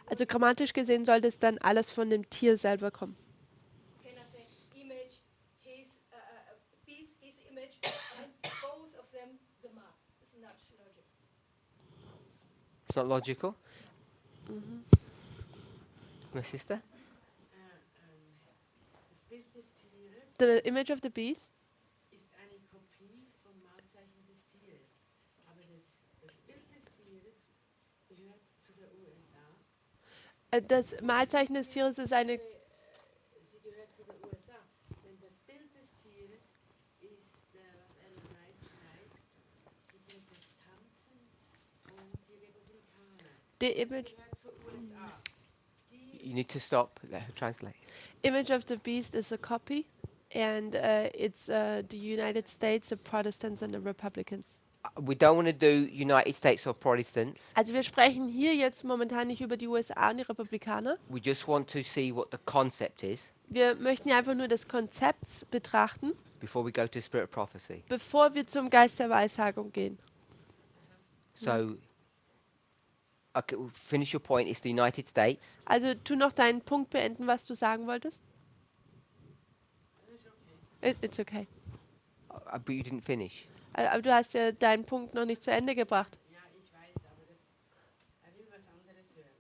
Also grammatisch gesehen sollte es dann alles von dem Tier selber kommen. Can I say image, his beast, his image, and both of them the mark? It's not logic. It's not logical. My sister? Das Bild des Tieres The image of the beast. ist eine Kopie vom Mahlzeichen des Tieres. Aber das Bild des Tieres gehört zu der USA. Das Mahlzeichen des Tieres ist eine. Sie gehört zu der USA. Denn das Bild des Tieres ist, was Ellen White schreibt, die Protestanten und die Republikaner. The image Gehört zur USA. You need to stop. Let her translate. image of the beast is a copy, and it's the United States, the Protestants and the Republicans. We don't want to do United States or Protestants. Also wir sprechen hier jetzt momentan nicht über die USA und die Republikaner. We just want to see what the concept is Wir möchten ja einfach nur das Konzept betrachten, before we go to spirit of prophecy. bevor wir zum Geist der Weissagung gehen. So, okay, well, finish your point. It's the United States. Also tu noch deinen Punkt beenden, was du sagen wolltest. It's okay. But you didn't finish. Aber du hast ja deinen Punkt noch nicht zu Ende gebracht. Ja, ich weiß, aber er will was anderes hören.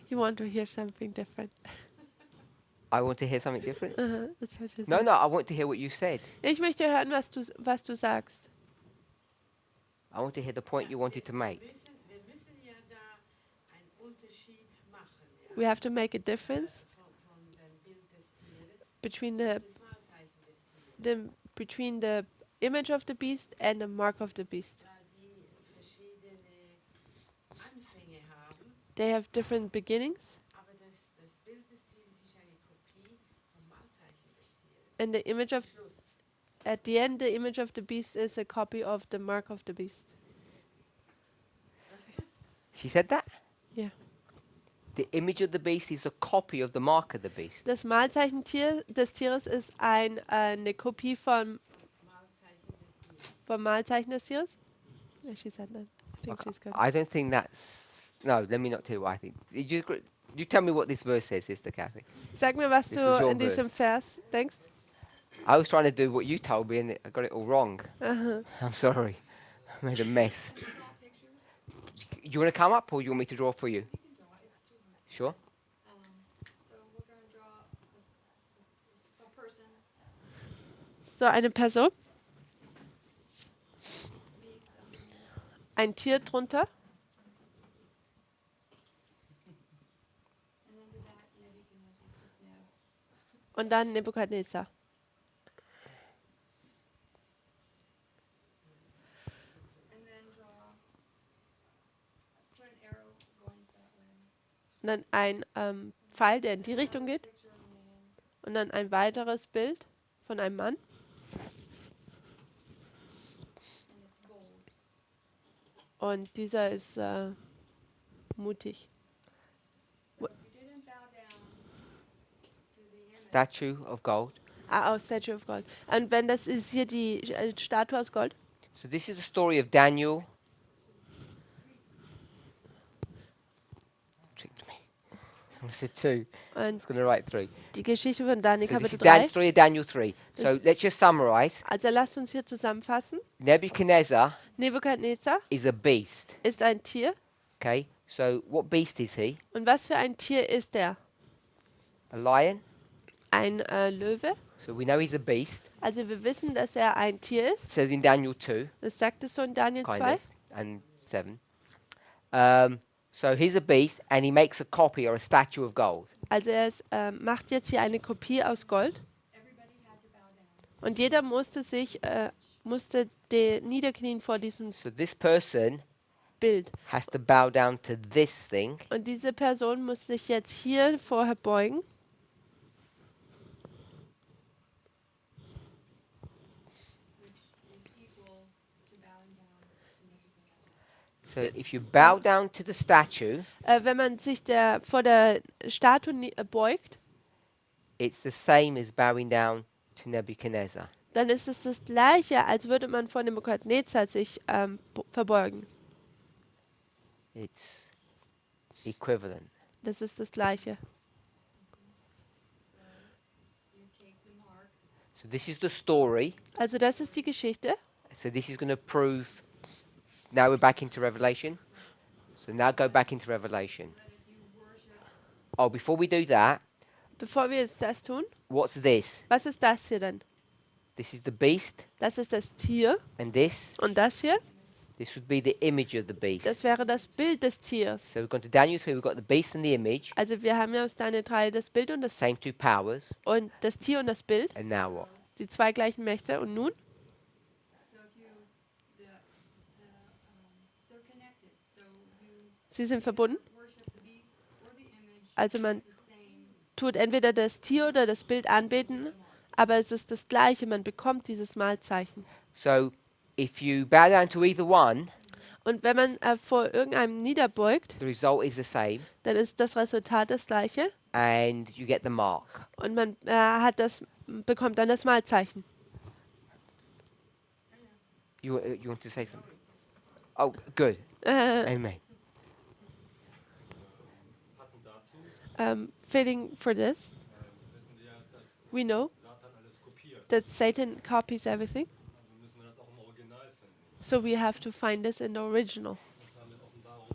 You want to hear something different. I want to hear something different. That's what you No, said. no, I want to hear what you said. Ich möchte hören, was du sagst. I want to hear the point you wanted to make. Wir müssen ja da einen Unterschied machen, ja, We have to make a difference von dem Bild des Tieres, between the das Wahrzeichen des Tieres, between the image of the beast and the mark of the beast. weil die verschiedene Anfänge haben, They have different beginnings, aber das Bild des Tieres ist eine Kopie vom Wahrzeichen des Tieres. and the image of Schluss. at the end, the image of the beast is a copy of the mark of the beast. She said that? Yeah. The image of the beast is a copy of the mark of the beast. Das Malzeichen des Tieres ist eine Kopie Wahrzeichen des Tieres. vom Malzeichen des Tieres. Yeah, she said that. I think she's good. I don't think that's... No, let me not tell you what I think. You tell me what this verse says, Sister Kathy. Sag mir, was This du is your in diesem Vers denkst. I was trying to do what you told me and I got it all wrong. Aha. I'm sorry. I made a mess. Do you want to come up or you want me to draw for you? Sure. So we're going to draw a person, So eine Person, beast, ein Tier drunter and under that Nebuchadnezzar, just Neb. und dann Nebukadnezar. And then put an arrow going that way. Und dann ein Pfeil, der in die Richtung geht. Picture of a man. Und dann ein weiteres Bild von einem Mann. And it's bold. Und dieser ist mutig. So if you didn't bow down to the image, Statue of gold. Aus Statue of Gold. Und wenn das ist hier die Statue aus Gold. So this is the story of Daniel. Tricked me. I said 2. I Und was going to write 3. die Geschichte von Daniel So this Kapitel is the 3. story of Daniel 3. So let's just summarize. Also lasst uns hier zusammenfassen. Nebuchadnezzar Nebukadnezar is a beast. ist ein Tier. Okay, so what beast is he? Und was für ein Tier ist er? A lion. Ein Löwe. So we know he's a beast. Also wir wissen, dass er ein Tier ist. It says in Daniel 2, Das sagt es so in Daniel kind 2. of, and 7. So he's a beast, and he makes a copy or a statue of gold. Also er macht jetzt hier eine Kopie aus Gold. everybody had to bow down. Und jeder musste niederknien vor diesem So this person Bild. has to bow down to this thing, Und diese Person muss sich jetzt hier vorher beugen. Which is equal to bowing down to Nebuchadnezzar. so if you bow down to the statue, Wenn man sich vor der Statue beugt, it's the same as bowing down to Nebuchadnezzar. dann ist es das Gleiche, als würde man vor Nebukadnezar sich verbeugen. It's equivalent. Das ist das Gleiche. So you take the mark. So this is the story. Also das ist die Geschichte. So this is going to prove. Now we're back into Revelation. So now go back into Revelation. But if you worship, Oh, before we do that, Bevor wir jetzt das tun, what's this? was ist das hier denn? This is the beast, Das ist das Tier. and this Und das hier, This would be the image of the beast. das wäre das Bild des Tiers. So we've gone to Daniel 3, we've got the beast and the image, Also wir haben ja aus Daniel 3 das Bild und same two powers, das Tier und das Bild, and now what? die zwei gleichen Mächte. Und nun? so if you, they're connected. So you Sie sind verbunden. worship the beast or the image. Also man The same. tut entweder das Tier oder das Bild anbeten, aber es ist das Gleiche. Man bekommt dieses Malzeichen. So if you bow down to either one, Und wenn man vor irgendeinem niederbeugt, the result is the same, dann ist das Resultat das Gleiche and you get the mark. und man bekommt dann das Malzeichen. You want to say something? Oh, good. Amen. Passend dazu Fitting for this, wissen wir, dass we know Satan alles kopiert. that Satan copies everything, Also müssen wir das auch im Original finden. so we have to find this in the original. Das haben wir in Offenbarung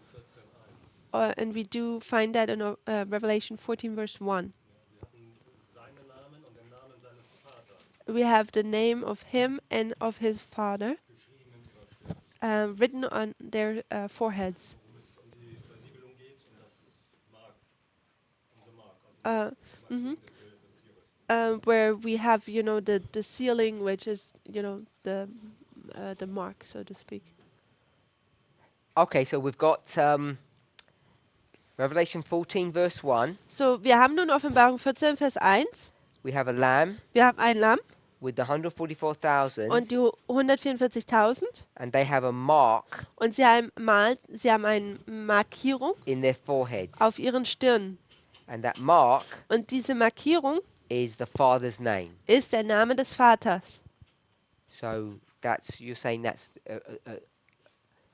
14.1. and we do find that in Revelation 14, verse 1. Sie hatten seinen Namen und den Namen seines Vaters We have the name of him and of his father geschrieben in ihrer Stirn. written on their foreheads. Worum es um die Versiegelung geht und das Mark, unser Mark, also die Markierung des Tieres. Where we have, the sealing, which is, the mark, so to speak. Okay, so we've got Revelation 14, verse 1. So, wir haben nun Offenbarung 14, Vers 1. We have a lamb Wir haben ein Lamm with the 144,000, und die 144.000 and they have a mark und sie haben eine Markierung in their foreheads. auf ihren Stirnen. And that mark Und diese Markierung is the Father's name. ist der Name des Vaters. So you're saying that's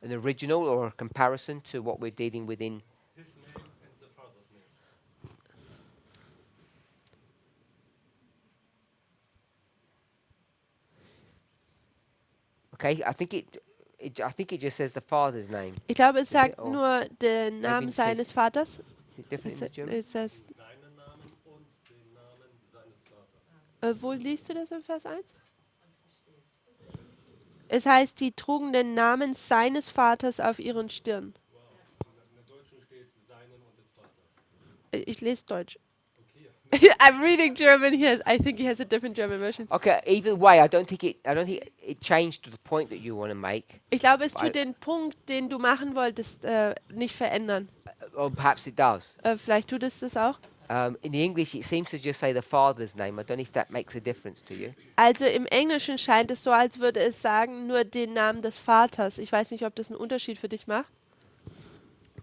an original or a comparison to what we're dealing with in. His name and the Father's name. Okay, I think it just says the Father's name. Ich glaube, es sagt or nur den Namen it seines says- Vaters. Is it different in the German? It says, Seinen Namen und den Namen seines Vaters. wo liest du das in Vers 1? Es heißt, die trugen den Namen seines Vaters auf ihren Stirn. Wow. In der Deutschen steht seinen und des Vaters. Ich lese Deutsch. Okay. I'm reading German here. I think he has a different German version. Okay, either way, I don't think it changed to the point that you want to make, Ich glaube, es Weil- tut den Punkt, den du machen wolltest, nicht verändern. or perhaps it does. Vielleicht tut es das auch. In the English, it seems to just say the Father's name. I don't know if that makes a difference to you. Also im Englischen scheint es so, als würde es sagen, nur den Namen des Vaters. Ich weiß nicht, ob das einen Unterschied für dich macht.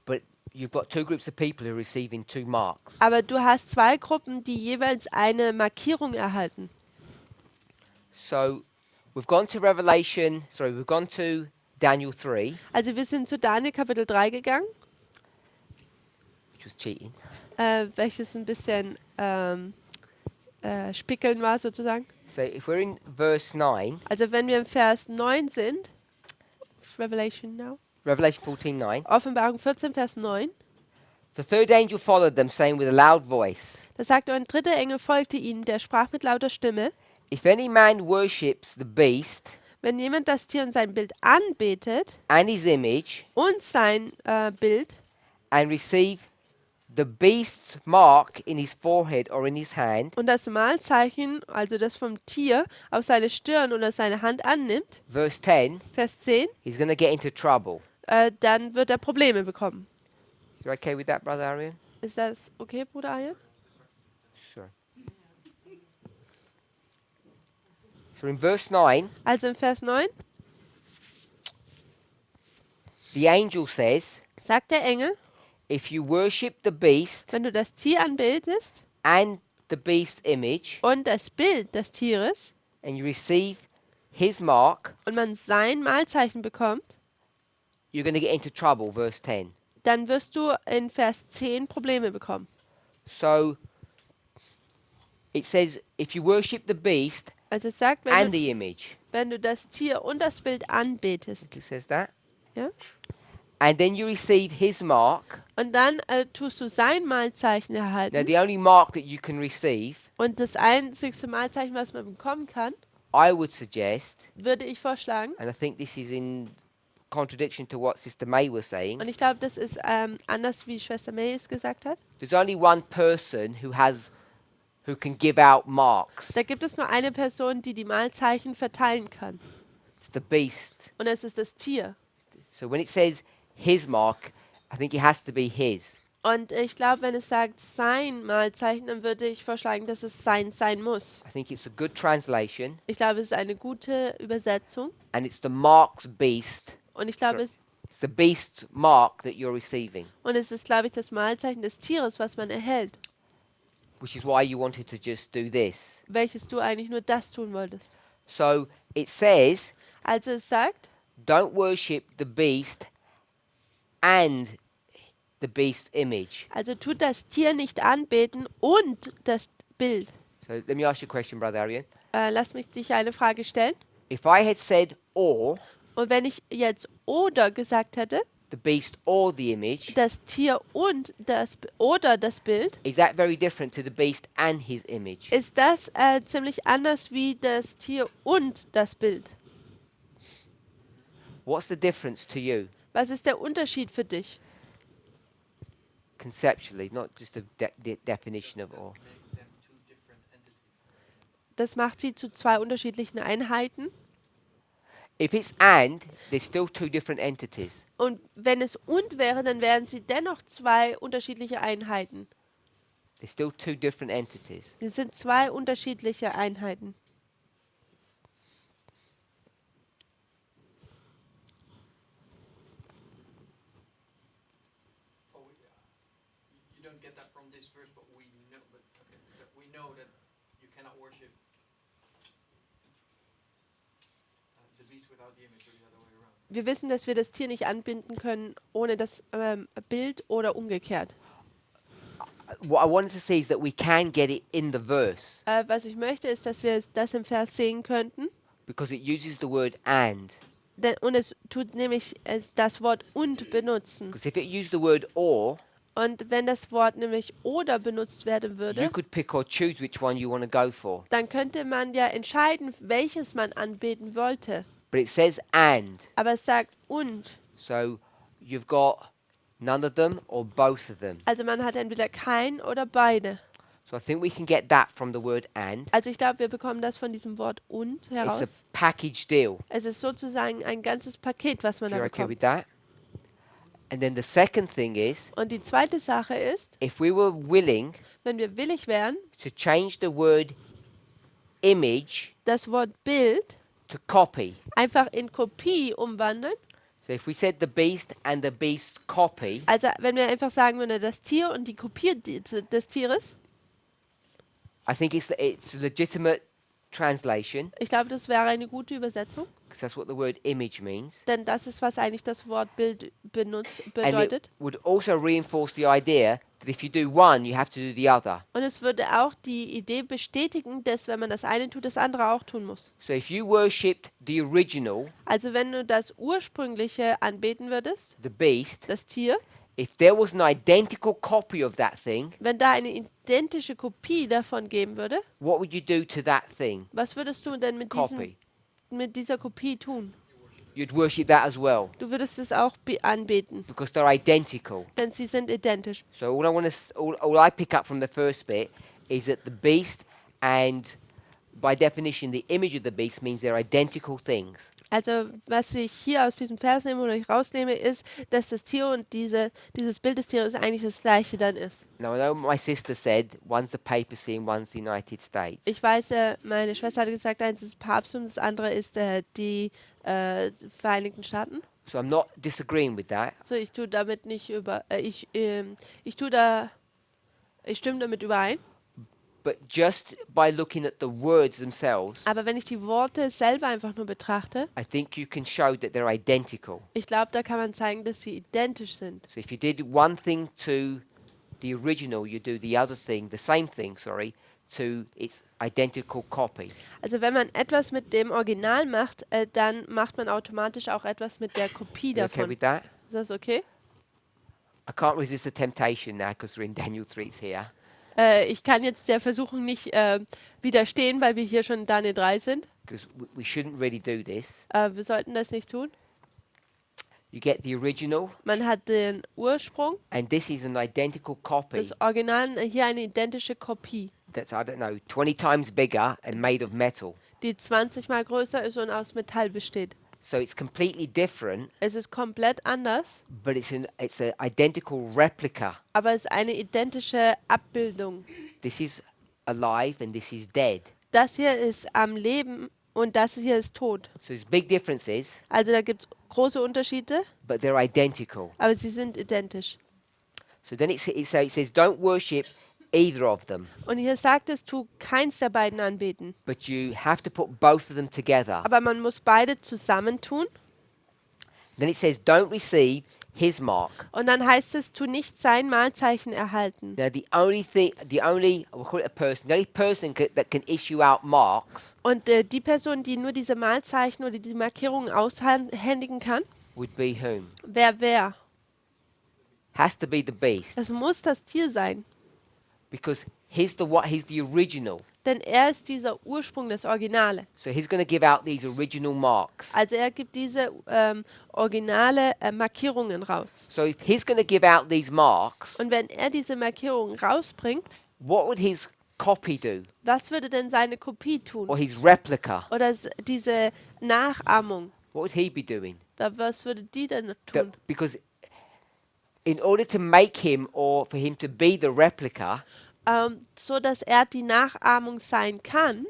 But you've got two groups of people who are receiving two marks. Aber du hast zwei Gruppen, die jeweils eine Markierung erhalten. So we've gone to Daniel 3, Also wir sind zu Daniel Kapitel 3 gegangen, which was cheating. welches ein bisschen Spickeln war sozusagen. So if we're in verse 9, Also wenn wir im Vers 9 sind, Revelation now, Revelation 14:9, Offenbarung 14, Vers 9, the third angel followed them, saying with a loud voice, da sagte ein dritter Engel folgte ihnen, der sprach mit lauter Stimme, if any man worships the beast wenn jemand das Tier und sein Bild anbetet and his image und sein Bild and receive the beast's mark in his forehead or in his hand, und das Mahlzeichen, also das vom Tier, auf seine Stirn oder seine Hand annimmt, verse 10, Vers 10, he's going to get into trouble. dann wird er Probleme bekommen. You okay with that, Brother Arian? Ist das okay, Bruder Arjen? Sure. So in verse 9, Also im Vers 9 the angel says, sagt der Engel, if you worship the beast wenn du das Tier anbetest and the beast's image und das Bild des Tieres and you receive his mark, und man sein Mahlzeichen bekommt, you're going to get into trouble, verse 10. dann wirst du in Vers 10 Probleme bekommen. So it says, if you worship the beast Also es sagt, and the image, wenn du das Tier und das Bild anbetest, it says that, ja? and then you receive his mark. Und dann tust du sein Mahlzeichen Now, erhalten. the only mark that you can receive, Und das einzigste Mahlzeichen, was man bekommen kann, I would suggest, würde ich vorschlagen, and I think this is in contradiction to what Sister May was saying, und ich glaube, das ist anders, wie Schwester May es gesagt hat, there's only one person who can give out marks. da gibt es nur eine Person, die die Mahlzeichen verteilen kann. It's the beast. Und es ist das Tier. So when it says his mark, I think it has to be his. Und ich glaube, wenn es sagt sein Mahlzeichen, dann würde ich vorschlagen, dass es sein sein muss. I think it's a good translation, Ich glaube, es ist eine gute Übersetzung. and it's the mark's beast. Und ich glaube, It's the beast's mark that you're receiving, es ist, glaube ich, das Mahlzeichen des Tieres, was man erhält. which is why you wanted to just do this. Welches du eigentlich nur das tun wolltest. So it says, Also es sagt, don't worship the beast and the beast's image. also tut das Tier nicht anbeten und das Bild. So let me ask you a question, Brother Arian. Lass mich dich eine Frage stellen. If I had said or, Und wenn ich jetzt oder gesagt hätte, the beast or the image, das Tier und oder das Bild, is that very different to the beast and his image? ist das ziemlich anders wie das Tier und das Bild. What's the difference to you Was ist der Unterschied für dich? conceptually, not just the definition of or? Makes them two different entities. Das macht sie zu zwei unterschiedlichen Einheiten. If it's and, there's still two different entities. Und wenn es und wäre, dann wären sie dennoch zwei unterschiedliche Einheiten. There's still two different entities. Es sind zwei unterschiedliche Einheiten. Oh, you don't get that from this verse, but we know, that we know that you cannot worship the beast without the image, or the other way around. Wir wissen, dass wir das Tier nicht anbinden können ohne das Bild oder umgekehrt. What I wanted to say is that we can get it in the verse Was ich möchte, ist, dass wir das im Vers sehen könnten. because it uses the word and. Und es tut nämlich das Wort und benutzen. Because if it used the word or, Und wenn das Wort nämlich oder benutzt werden you würde, could pick or choose which one you want to go for. dann könnte man ja entscheiden, welches man anbeten wollte. But it says and. Aber es sagt und. So you've got none of them or both of them. Also man hat entweder kein oder beide. So I think we can get that from the word and. Also ich glaube, wir bekommen das von diesem Wort und It's a heraus. package deal. Es ist sozusagen ein ganzes Paket, was man If da you're okay with bekommt. that. And then the second thing is, Und die zweite Sache ist, if we were willing wenn wir willig wären, to change the word image das Wort Bild to copy. einfach in Kopie umwandeln. So if we said the beast and the beast's copy, Also wenn wir einfach sagen würden, das Tier und die Kopie des Tieres, I think it's a legitimate translation ich glaube, das wäre eine gute Übersetzung. because that's what the word image means. Denn das ist, was eigentlich das Wort Bild And bedeutet. it would also reinforce the idea that if you do one, you have to do the other. Und es würde auch die Idee bestätigen, dass wenn man das eine tut, das andere auch tun muss. So if you worshipped the original, Also wenn du das ursprüngliche anbeten würdest, the beast, das Tier, if there was an identical copy of that thing, wenn da eine identische Kopie davon geben würde, what would you do to that thing? was würdest du denn mit Copy. dieser Kopie tun? You'd worship that as well Du würdest es auch anbeten, because they're identical. denn sie sind identisch. So all I pick up from the first bit is that the beast and by definition the image of the beast means they're identical things. Also was ich hier aus diesem Vers nehme oder ich rausnehme, ist, dass das Tier und dieses Bild des Tieres eigentlich das gleiche dann ist. Now I know my sister said one's the papacy and one's the United States. Ich weiß, meine Schwester hat gesagt, eins ist Papst und das andere ist die Vereinigten Staaten. So I'm not disagreeing with that. So, ich tue damit nicht ich stimme damit überein. But just by looking at the words themselves, Aber wenn ich die Worte selber einfach nur betrachte, I think you can show that they're identical. ich glaube, da kann man zeigen, dass sie identisch sind. So if you did one thing to the original, you do the other thing, the same thing, sorry, to its identical copy. Also wenn man etwas mit dem Original macht, dann macht man automatisch auch etwas mit der Kopie You okay davon. with that? Ist das okay? I can't resist the temptation now because we're in Daniel 3's here. Ich kann jetzt der Versuchung nicht widerstehen, weil wir hier schon in Daniel 3 sind. Because we shouldn't really do this. Wir sollten das nicht tun. You get the original, Man hat den Ursprung, and this is an identical copy das Original, hier eine identische Kopie, that's, I don't know, 20 times bigger and made of metal. die 20 mal größer ist und aus Metall besteht. So it's completely different, Es ist komplett anders, but it's an identical replica. aber es ist eine identische Abbildung. This is alive and this is dead. Das hier ist am Leben und das hier ist tot. So there's big differences, Also da gibt es große Unterschiede, but they're identical. aber sie sind identisch. So then it says, don't worship either of them, Und hier sagt es, tu keins der beiden anbeten. but you have to put both of them together. Aber man muss beide zusammentun. Then it says, don't receive his mark. Und dann heißt es, tu nicht sein Malzeichen erhalten. Now we'll call it a person, the only person that can issue out marks Und die Person, die nur diese Malzeichen oder die Markierungen aushändigen kann, would be whom? wer? Has to be the beast. Es muss das Tier sein, Because he's the original. denn er ist dieser Ursprung, das Originale. So he's going to give out these original marks. Also er gibt diese originale Markierungen raus. So if he's going to give out these marks, Und wenn er diese Markierungen rausbringt, what would his copy do? was würde denn seine Kopie tun? Or his replica? Oder diese Nachahmung? What would he be doing? Was würde die denn tun? Because in order to make him or for him to be the replica, So dass er die Nachahmung sein kann,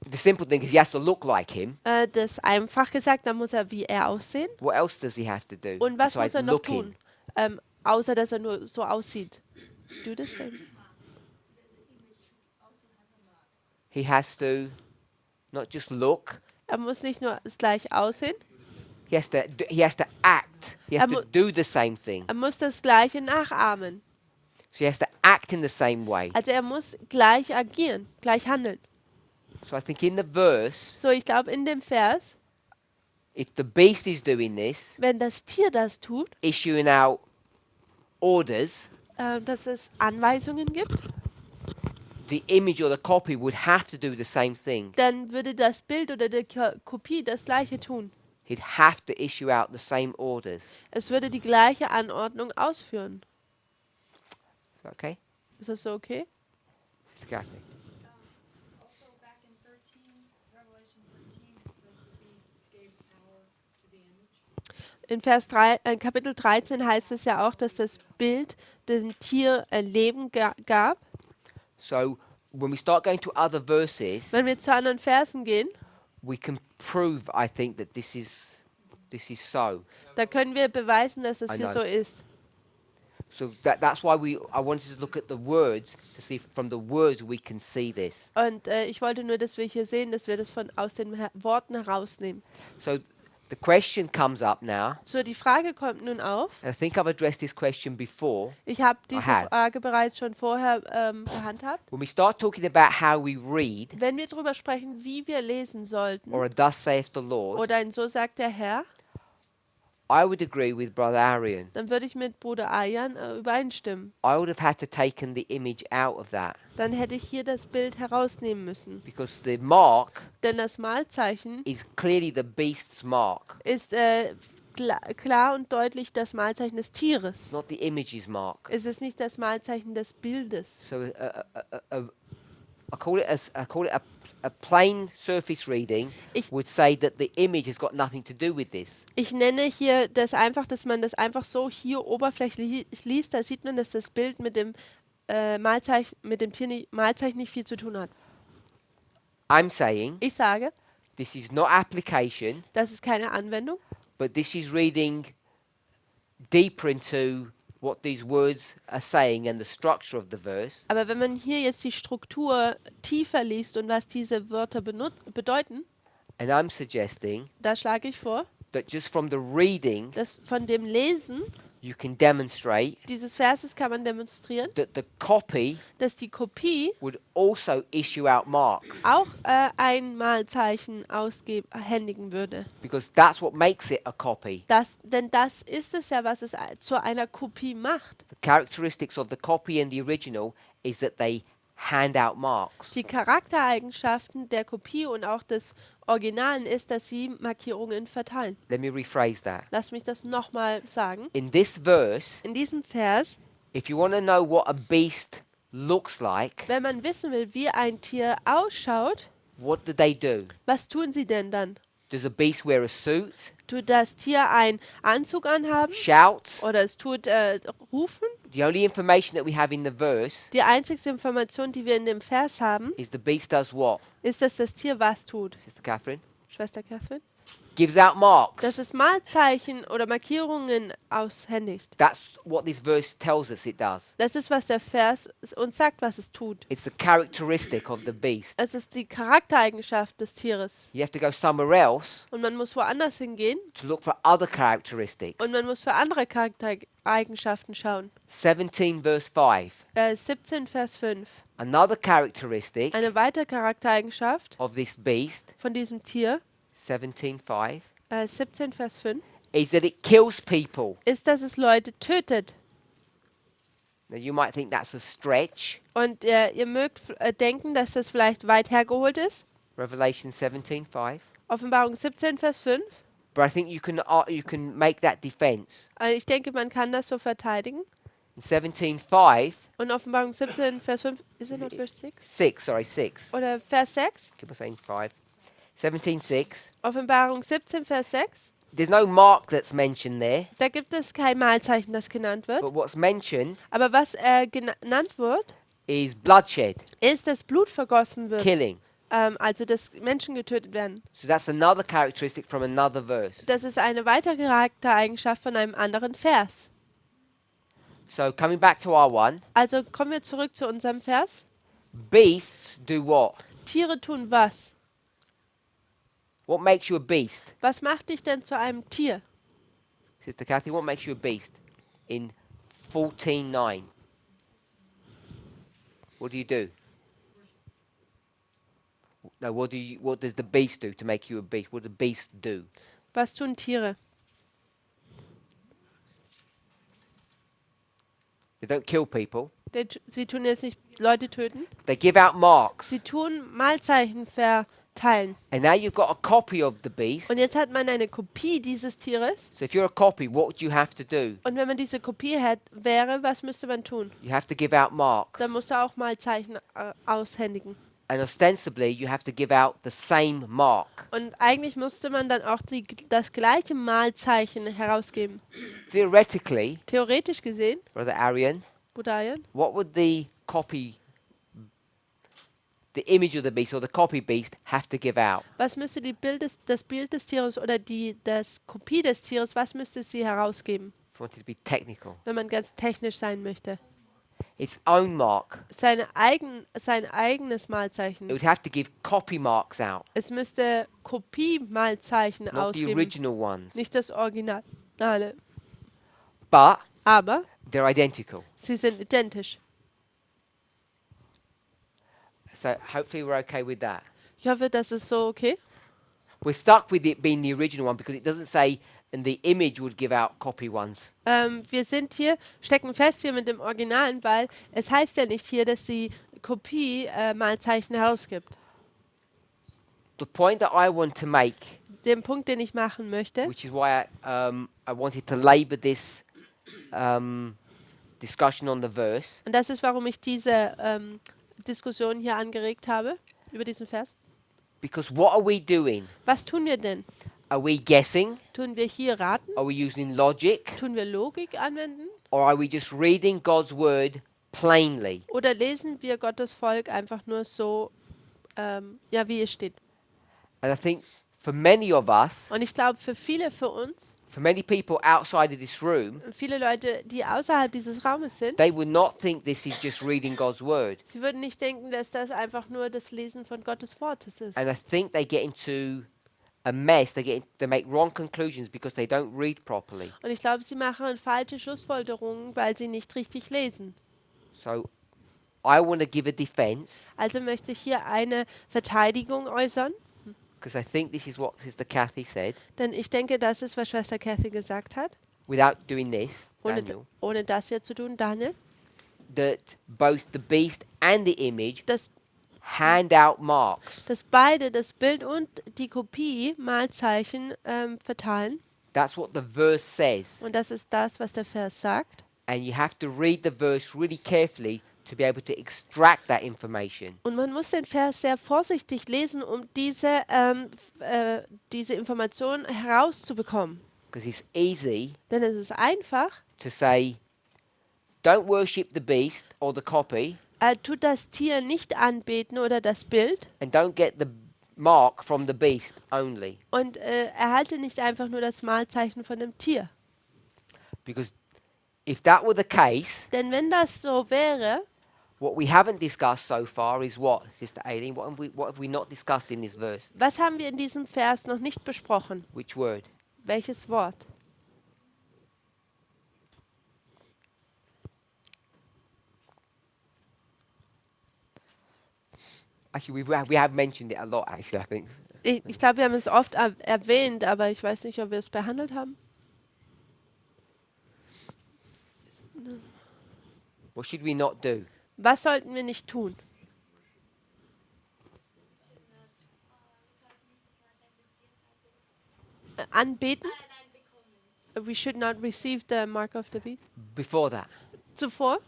the simple thing is he has to look like him. das einfach gesagt, dann muss er wie er aussehen. What else does he have to do? Und was muss besides er noch looking? tun? Außer dass er nur so aussieht. Do the same. He has to not just look, Er muss nicht nur gleich aussehen, he has to act. He has to mu- do the same thing. er muss das Gleiche nachahmen. So he has to act in the same way. Also er muss gleich agieren, gleich handeln. So I think in the verse, So, ich glaube in dem Vers, if the beast is doing this, wenn das Tier das tut, issuing out orders, dass es Anweisungen gibt, the image or the copy would have to do the same thing. dann würde das Bild oder die Kopie das Gleiche tun. He'd have to issue out the same orders. Es würde die gleiche Anordnung ausführen. Is that okay? Ist das so okay? Exactly. Also back in 13, Revelation 13, it says the beast gave power to the image. In Kapitel 13 heißt es ja auch, dass das Bild dem Tier Leben gab. So when we start going to other verses, Wenn wir zu anderen Versen gehen, we can prove, I think, that this is so. da können wir beweisen, dass es I hier know. so ist. So that's why I wanted to look at the words to see if from the words we can see this. Und ich wollte nur, dass wir hier sehen, dass wir das aus den Worten herausnehmen. So the question comes up now, So, die Frage kommt nun auf. and I think I've addressed this question before. Ich habe diese have. Frage bereits schon vorher behandhabt. When we start talking about how we read, Wenn wir darüber sprechen, wie wir lesen sollten, or a thus saith the Lord, oder ein So sagt der Herr, I would agree with Brother Arian. dann würde ich mit Bruder Ayan übereinstimmen. I would have had to taken the image out of that Dann hätte ich hier das Bild herausnehmen müssen. because the mark Denn das Malzeichen is clearly the beast's mark. ist klar und deutlich das Malzeichen des Tieres. It's not the image's mark. Es ist nicht das Malzeichen des Bildes. So I call it a plain surface reading Ich- would say that the image has got nothing to do with this. Ich nenne hier das einfach, dass man das einfach so hier oberflächlich liest. Da sieht man, dass das Bild mit dem Malzeichen, mit dem Malzeichen nicht viel zu tun hat. I'm saying Ich sage, this is not application, das ist keine Anwendung, but this is reading deeper into what these words are saying and the structure of the verse. aber wenn man hier jetzt die Struktur tiefer liest und was diese Wörter bedeuten, And I'm suggesting da schlage ich vor, that just from the reading, dass von dem Lesen you can demonstrate dieses Verses kann man demonstrieren, that the copy dass die Kopie would also issue out marks, auch ein Malzeichen händigen würde. because that's what makes it a copy. Denn das ist es ja, was es zu einer Kopie macht. The characteristics of the copy and the original is that they hand out marks. Die Charaktereigenschaften der Kopie und auch des Originalen ist, dass sie Markierungen verteilen. Let me rephrase that. Lass mich das nochmal sagen. In this verse, In diesem Vers, if you want to know what a beast looks like, wenn man wissen will, wie ein Tier ausschaut, what do they do? was tun sie denn dann? Does a beast wear a suit, Tut das Tier einen Anzug anhaben shout? oder es tut rufen? The only information that we have in the verse Die einzigste Information, die wir in dem Vers haben, is the beast does what? ist, dass das Tier was tut. Sister Catherine? Schwester Catherine? Gives out marks. Dass es Malzeichen oder Markierungen aushändigt. That's what this verse tells us it does. Das ist, was der Vers uns sagt, was es tut. It's the characteristic of the beast. Es ist die Charaktereigenschaft des Tieres. You have to go somewhere else Und man muss woanders hingehen to look for other characteristics. und man muss für andere Charaktereigenschaften schauen. 17 verse 5. 17 Vers 5. Another characteristic Eine weitere Charaktereigenschaft of this beast, von diesem Tier, 17:5, 17, Vers 5, is that it kills people. ist, dass es Leute tötet. Now, you might think that's a stretch. Und ihr mögt denken, dass das vielleicht weit hergeholt ist. Revelation 17:5. Offenbarung 17, Vers 5. But I think you can make that defense. Ich denke, man kann das so verteidigen. In 17:5, Und Offenbarung 17, Vers 5, ist es not Vers 6? 6. Oder Vers 6? Keep on saying 5. 17:6. Offenbarung 17, Vers 6. There's no mark that's mentioned there, Da gibt es kein Malzeichen, das genannt wird. but what's mentioned Aber was genannt wird, is bloodshed, ist, dass Blut vergossen wird. killing. Also, dass Menschen getötet werden. So that's another characteristic from another verse. Das ist eine weitere Charaktereigenschaft von einem anderen Vers. So coming back to our one, Also kommen wir zurück zu unserem Vers. beasts do what? Tiere tun was? What makes you a beast? Was macht dich denn zu einem Tier? Sister Kathy, what makes you a beast? In 14:9. What do you do? No, what does the beast do to make you a beast? What does the beast do? Was tun Tiere? They don't kill people. Sie tun jetzt nicht Leute töten. They give out marks. Sie tun Malzeichen verteilen. And now you've got a copy of the beast. Und jetzt hat man eine Kopie dieses Tieres. So if you're a copy, what would you have to do? Und wenn man diese Kopie wäre, was müsste man tun? You have to give out marks. Dann musst du auch Malzeichen aushändigen. And ostensibly, you have to give out the same mark. Und eigentlich musste man dann auch das gleiche Malzeichen herausgeben. Theoretically, Theoretisch gesehen, Brother Arian, Budayan, what would the image of the beast or the copy beast have to give out? was müsste das Bild des Tieres oder das Kopie des Tieres, was müsste sie herausgeben, If you wanted to be technical, wenn man ganz technisch sein möchte? its own mark. Sein eigenes Malzeichen. It would have to give copy marks out, Es müsste Kopie-Malzeichen not the ausgeben, original ones. nicht das Originale. But Aber they're identical. sie sind identisch. So hopefully we're okay with that. Ich hoffe, das ist so okay. We're stuck with it being the original one because it doesn't say, and the image would give out copy ones. Wir stecken fest hier mit dem Originalen, weil es heißt ja nicht hier, dass die Kopie Malzeichen herausgibt. The point that I want to make, Den Punkt, den ich machen möchte, which is why I wanted to labour this discussion on the verse, und das ist, warum ich diese Diskussion hier angeregt habe, über diesen Vers. because what are we doing? Was tun wir denn? Are we guessing? Tun wir hier raten? Are we using logic? Tun wir Logik anwenden? Or are we just reading God's word plainly? Oder lesen wir Gottes Volk einfach nur so, ja, wie es steht? And I think for many of us, Und ich glaube, für uns, for many people outside of this room, viele Leute, die außerhalb dieses Raumes sind, they would not think this is just reading God's word. sie würden nicht denken, dass das einfach nur das Lesen von Gottes Wortes ist. And I think they get into a mess. They make wrong conclusions because they don't read properly. Und ich glaube, sie machen falsche Schlussfolgerungen, weil sie nicht richtig lesen. So I want to give a defense Also möchte ich hier eine Verteidigung äußern, because I think this is what Sister Kathy said. denn ich denke, das ist, was Schwester Kathy gesagt hat, Without doing this, ohne, Daniel, ohne das hier zu tun, Daniel, that both the beast and the image dass hand out marks. beide, das Bild und die Kopie, Malzeichen verteilen. That's what the verse says. Und das ist das, was der Vers sagt. And you have to read the verse really carefully to be able to extract that information. Und man muss den Vers sehr vorsichtig lesen, um diese Information herauszubekommen. Because it's easy Denn es ist einfach, to say, don't worship the beast or the copy, tut das Tier nicht anbeten oder das Bild and don't get the mark from the beast only. und erhalte nicht einfach nur das Malzeichen von dem Tier. Because if that were the case, Denn wenn das so wäre, what we haven't discussed so far is what, Sister Aileen? What have we not discussed in this verse? was haben wir in diesem Vers noch nicht besprochen? Which word? Welches Wort? Actually, we have mentioned it a lot, actually, I think. Ich glaube, wir haben es oft erwähnt, aber ich weiß nicht, ob wir es behandelt haben. What should we not do? Was sollten wir nicht tun? Anbeten? We should not receive the mark of the beast. Before that. Zuvor?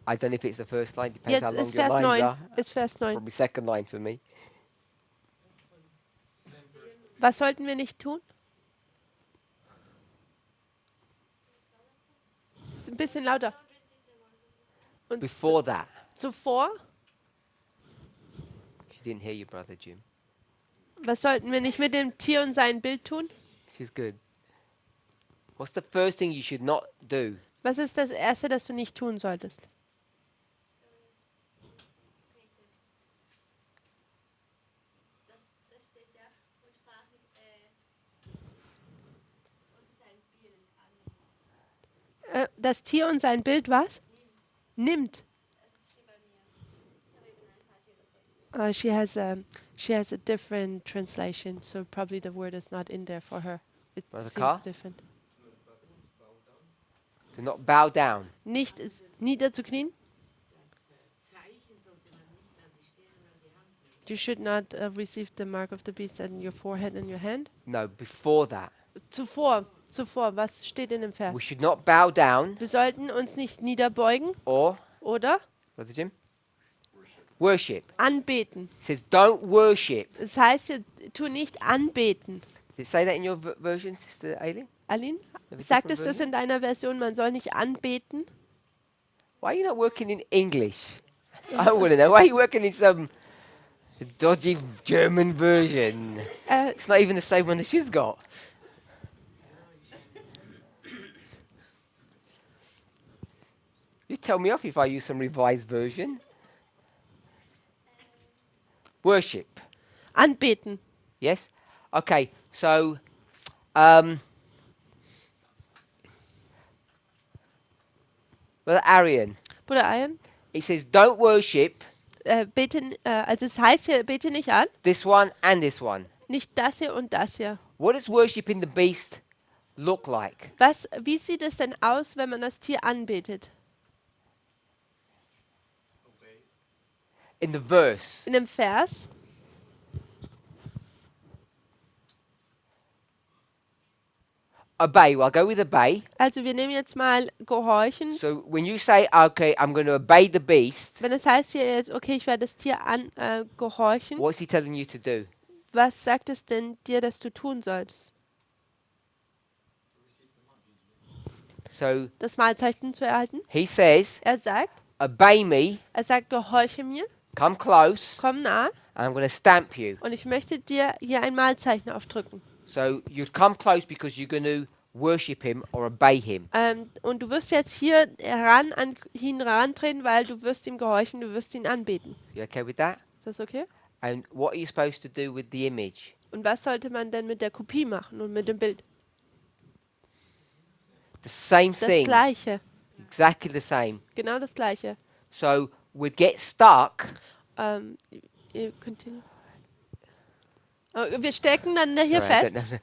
I don't know if it's the first line. Depends Jetzt how long ist your Vers lines 9. are. Ist Vers 9. Probably second line for me. Was sollten wir nicht tun? Ist ein bisschen lauter. Und Before that. zuvor? She didn't hear you, brother Jim. Was sollten wir nicht mit dem Tier und sein Bild tun? This is good. What's the first thing you should not do? Was ist das Erste, das du nicht tun solltest? Das steht ja ursprachlich und sein Bild annimmt. Das Tier und sein Bild was? Nimmt. Das steht bei mir. Ich habe eben ein paar Tiere übersetzt. She has a different translation, so probably the word is not in there for her. It Was, a seems car? different. Do not bow down. Nicht niederzuknien. Zeichen sollte man nicht an die Stirn oder an die Hand nehmen. You should not receive the mark of the beast on your forehead and your hand. No, before that. Zuvor, was steht in dem We Vers? should not bow down Wir sollten uns nicht niederbeugen or, oder brother Jim? Worship. anbeten. It says don't worship. Das heißt, tu nicht anbeten. Did it say that in your version, Sister Aileen? Aline, Have a sagt different es das version? in deiner Version, man soll nicht anbeten? Why are you not working in English? I want to know. Why are you working in some dodgy German version? It's not even the same one that she's got. You tell me off if I use some revised version. Worship. Anbeten. Yes? Okay, so well, Arian, Bruder Ian, it says don't worship also es heißt hier, bete nicht an, this one and this one. nicht das hier und das hier. What does worshiping the beast look like? Wie sieht es denn aus, wenn man das Tier anbetet? Obey. In the verse. In dem Vers, Obey. Well, I'll go with obey. also wir nehmen jetzt mal gehorchen. So when you say, okay, I'm going to obey the beast, Wenn es heißt hier jetzt, okay, ich werde das Tier gehorchen, what's he telling you to do? was sagt es denn dir, dass du tun sollst? So Das Mahlzeichen zu erhalten? he says, Er sagt, gehorche mir, come close, komm nah and I'm going to stamp you. und ich möchte dir hier ein Mahlzeichen aufdrücken. So you'd come close because you're going to worship him or obey him. Und du wirst jetzt hier an ihn herantreten, weil du wirst ihm gehorchen, du wirst ihn anbeten. You okay with that? Ist das okay? And what are you supposed to do with the image? Und was sollte man denn mit der Kopie machen und mit dem Bild? The same Das thing. Gleiche. Exactly the same. Genau das Gleiche. So we'd get stuck. Ihr continue. Wir stecken dann hier Sorry, I fest. don't know.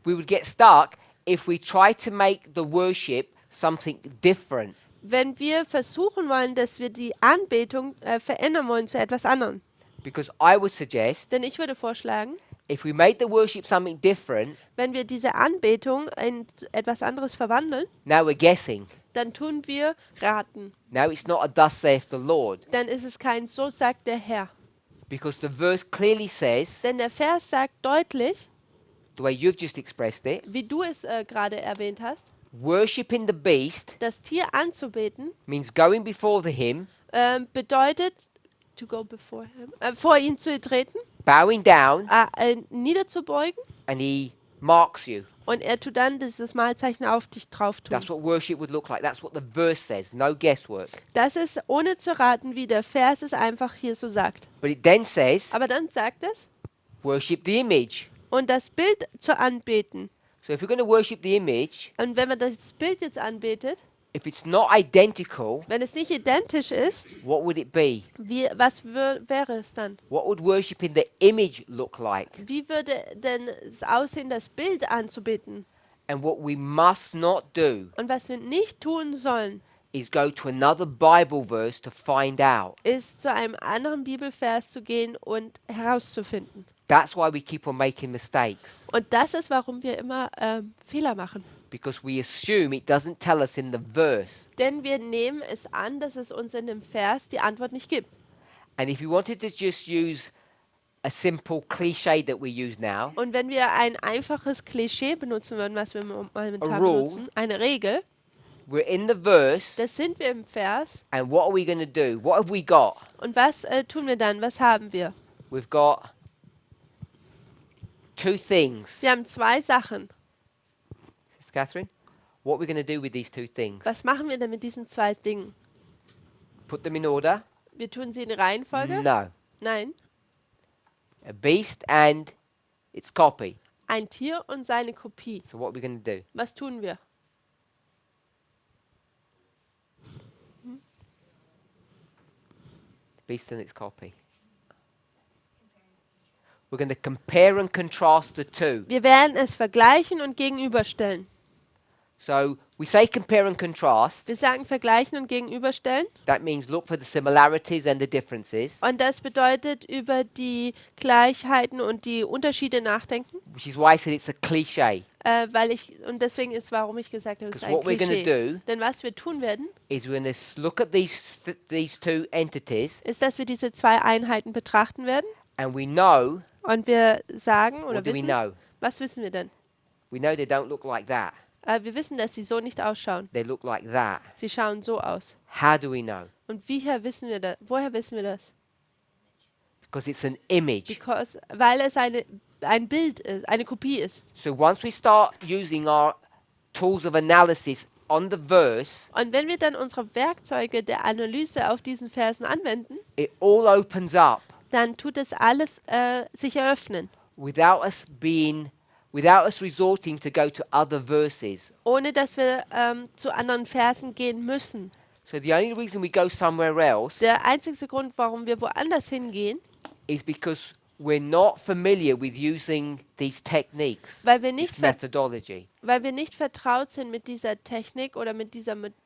We would get stuck if we try to make the worship something different. Wenn wir versuchen wollen, dass wir die Anbetung verändern wollen zu etwas anderem. Because I would suggest Denn ich würde vorschlagen, if we made the worship something different, wenn wir diese Anbetung in etwas anderes verwandeln, now we're guessing. dann tun wir raten. Now it's not a thus saith the Lord. Dann ist es kein so sagt der Herr. Because the verse clearly says, Denn der Vers sagt deutlich, the way you've just expressed it, wie du es gerade erwähnt hast, worshipping the beast das Tier anzubeten means going before him, bedeutet, to go before him, vor ihn zu treten, bowing down, niederzubeugen and he marks you. und er tut dann dieses Mahlzeichen auf dich drauf tun. That's what worship would look like. That's what the verse says. No guesswork. Das ist ohne zu raten, wie der Vers es einfach hier so sagt. But it then says, Aber dann sagt es, worship the image. und das Bild zu anbeten. So if we're going to worship the image, Und wenn man das Bild jetzt anbetet, If it's not identical, Wenn es nicht identisch ist, what would it be? was wäre es dann? What would worshiping the image look like? Wie würde denn es aussehen, das Bild anzubeten? And what we must not do Und was wir nicht tun sollen, is go to another Bible verse to find out. ist zu einem anderen Bibelvers zu gehen und herauszufinden. That's why we keep on making mistakes, Und das ist, warum wir immer Fehler machen. because we assume it doesn't tell us in the verse. Denn wir nehmen es an, dass es uns in dem Vers die Antwort nicht gibt. And if you wanted to just use a simple cliche that we use now, Und wenn wir ein einfaches Klischee benutzen würden, was wir momentan A rule. benutzen, eine Regel, we're in the verse, das sind wir im Vers. and what are we going to do? What have we got? Und was tun wir dann? Was haben wir? We've got two things. Wir haben zwei Sachen. Sister Catherine, what are we going to do with these two things? Was machen wir denn mit diesen zwei Dingen? Put them in order? Wir tun sie in Reihenfolge? No. Nein. A beast and its copy. Ein Tier und seine Kopie. So what are we going to do? Was tun wir? Beast and its copy. We're going to compare and contrast the two. Wir werden es vergleichen und gegenüberstellen. So we say compare and contrast. Wir sagen vergleichen und gegenüberstellen. That means look for the similarities and the differences, Und das bedeutet über die Gleichheiten und die Unterschiede nachdenken. which is why I said it's a cliche. Und deswegen ist, warum ich gesagt habe, es ist ein Because what we're gonna Klischee. do Denn was wir tun werden, Is we're going to look at these two entities, ist, dass wir diese zwei Einheiten betrachten werden. and we know. Und wir sagen oder What do we wissen, know? was wissen wir denn? We know they don't look like that. Wir wissen, dass sie so nicht ausschauen. They look like that. Sie schauen so aus. How do we know? Und woher wissen wir das? Because it's an image. Weil es ein Bild ist, eine Kopie ist. So once we start using our tools of analysis on the verse, Und wenn wir dann unsere Werkzeuge der Analyse auf diesen Versen anwenden, it all opens up dann tut es alles sich eröffnen, without us resorting to go to other verses. ohne dass wir zu anderen Versen gehen müssen. So the only reason we go somewhere else Der einzige Grund, warum wir woanders hingehen, is because we're not familiar with using these techniques, weil wir this nicht, methodology. weil wir nicht vertraut sind mit dieser Technik oder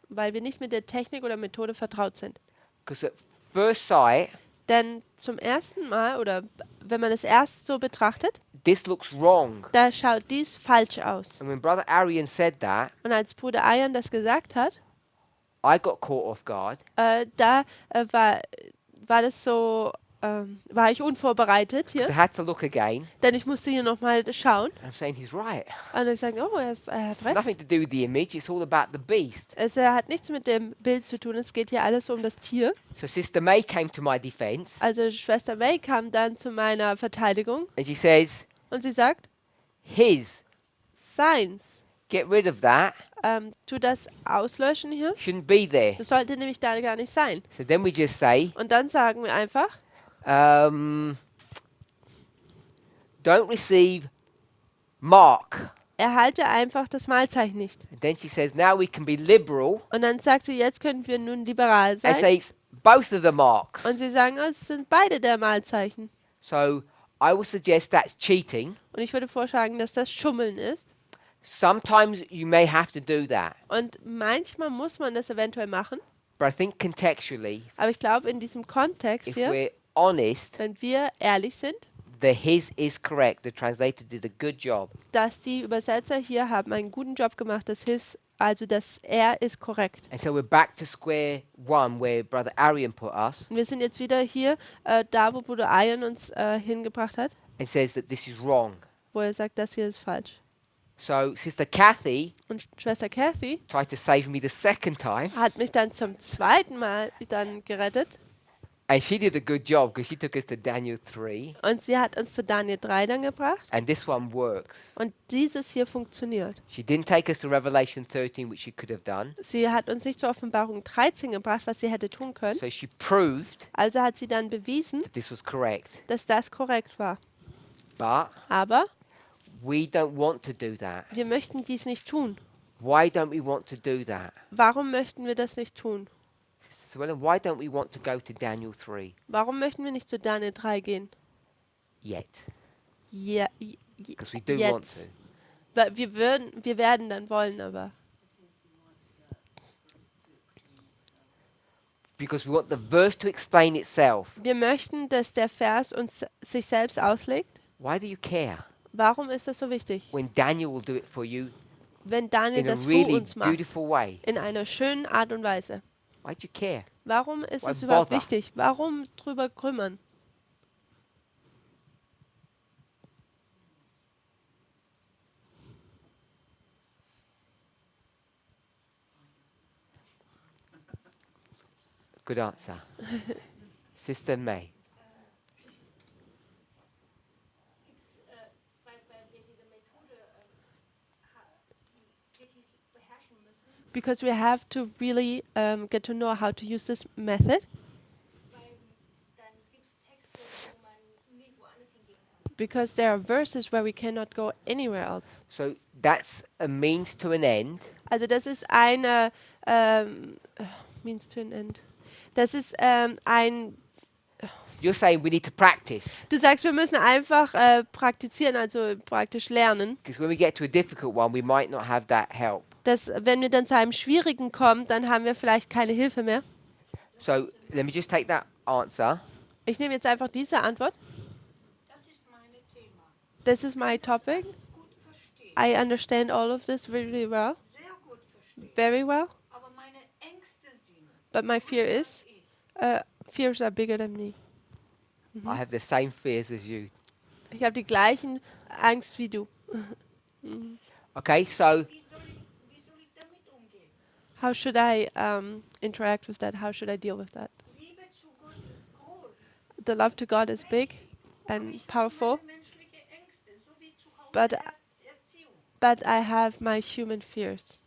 weil wir nicht mit der Technik oder Methode vertraut sind. Because at first sight, Denn zum ersten Mal oder wenn man es erst so betrachtet, this looks wrong. da schaut dies falsch aus. And when Brother Arian said that, Und als Bruder Ayan das gesagt hat, I got caught off guard. war das so, war ich unvorbereitet hier, So I had to look again. denn ich musste hier nochmal schauen. And I'm saying he's right. Und ich sage, oh, er hat It's recht. nothing to do with the image. It's all about the beast. Es hat nichts mit dem Bild zu tun, es geht hier alles um das Tier. So Sister May came to my defense Also Schwester May kam dann zu meiner Verteidigung and she says, und sie sagt, his, seins, get rid of that. tu das auslöschen hier. Shouldn't be there. Das sollte nämlich da gar nicht sein. So then we just say, Und dann sagen wir einfach, don't receive mark. erhalte einfach das Malzeichen nicht. And then she says, now we can be liberal Und dann sagt sie, jetzt können wir nun liberal and sein. say it's both of the marks. Und sie sagen, oh, es sind beide der Malzeichen. So I would suggest that's cheating. Und ich würde vorschlagen, dass das Schummeln ist. Sometimes you may have to do that. Und manchmal muss man das eventuell machen. But I think contextually, Aber ich glaube, in diesem Kontext if hier, we're honest, wenn wir ehrlich sind, the his is correct. The translator did a good job. dass die Übersetzer hier haben einen guten Job gemacht, dass das er ist korrekt. And so we're back to square one where Brother Arian put us Und wir sind jetzt wieder hier, da wo Bruder Ayan uns hingebracht hat, and says that this is wrong. wo er sagt, das hier ist falsch. So Sister Kathy Und Schwester Kathy tried to save me the second time, hat mich dann zum zweiten Mal dann gerettet. and she did a good job because she took us to Daniel 3, Und sie hat uns zu Daniel 3 dann gebracht. and this one works. Und dieses hier funktioniert. She didn't take us to Revelation 13, which she could have done. Sie hat uns nicht zur Offenbarung 13 gebracht, was sie hätte tun können. So she proved Also hat sie dann bewiesen, that this was correct. dass das korrekt war. But Aber we don't want to do that. wir möchten dies nicht tun. Why don't we want to do that? Warum möchten wir das nicht tun? Sister Swellen, why don't we want to go to Daniel 3 Warum möchten wir nicht zu Daniel 3 gehen? yet? Ja, Because we do want jetzt. to. Wir werden dann wollen, aber Because we want the verse to explain itself. wir möchten, dass der Vers uns sich selbst auslegt. Why do you care Warum ist das so wichtig? when Daniel will do it for you Wenn Daniel in a das für really uns macht, beautiful way? in einer schönen Art und Weise. Why do you care? Warum ist Why es überhaupt bother? wichtig? Warum drüber kümmern? Good answer. Sister May. Gibt's, weil wir diese Methode wirklich beherrschen müssen, Because we have to really get to know how to use this method. weil dann gibt es Texte, wo man nie woanders hingehen kann. Because there are verses where we cannot go anywhere else. So that's a means to an end. Also das ist eine means to an end. Das ist ein. You're saying we need to practice. Du sagst, wir müssen einfach praktizieren, also praktisch lernen. Because when we get to a difficult one, we might not have that help. Dass, wenn wir dann zu einem schwierigen kommen, dann haben wir vielleicht keine Hilfe mehr. So let me just take that answer. Ich nehme jetzt einfach diese Antwort. Das ist mein Thema. This is my topic. Ganz gut verstehe. I understand all of this really well, Sehr gut verstehe. very well. Aber meine Ängste sind. But my fear sag is, ich, fears are bigger than me. I have the same fears as you. Ich habe die gleichen Angst wie du. Okay, so wie soll ich damit umgehen? How should I interact with that? How should I deal with that? Liebe zu Gott ist groß. The love to God is big Aber and ich habe powerful, meine menschliche Ängste, so wie zu Hause But- in der Erziehung. but I have my human fears.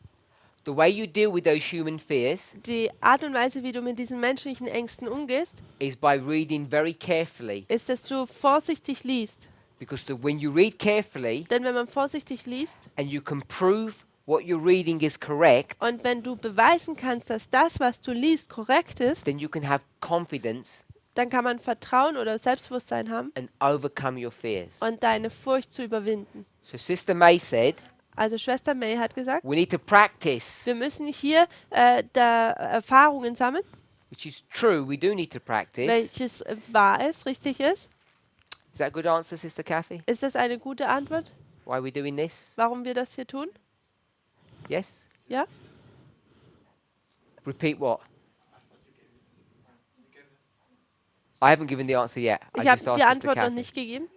the way you deal with those human fears Die Art und Weise, wie du mit diesen menschlichen Ängsten umgehst, is by reading very carefully. ist, dass du vorsichtig liest. Because when you read carefully Denn wenn man vorsichtig liest and you can prove what you're reading is correct, und wenn du beweisen kannst, dass das, was du liest, korrekt ist, then you can have confidence dann kann man Vertrauen oder Selbstbewusstsein haben and overcome your fears. und deine Furcht zu überwinden. So Sister May said, Also Schwester May hat gesagt, we need to practice, wir müssen hier da Erfahrungen sammeln, which is true, we do need to practice. welches wahr ist, richtig ist. Is that a good answer, Sister Kathy? Ist das eine gute Antwort, Why we're doing this? warum wir das hier tun? Yes? Ja? Repeat what? I haven't given the answer yet. I Ich habe just asked die Sister Antwort noch Kathy. nicht gegeben.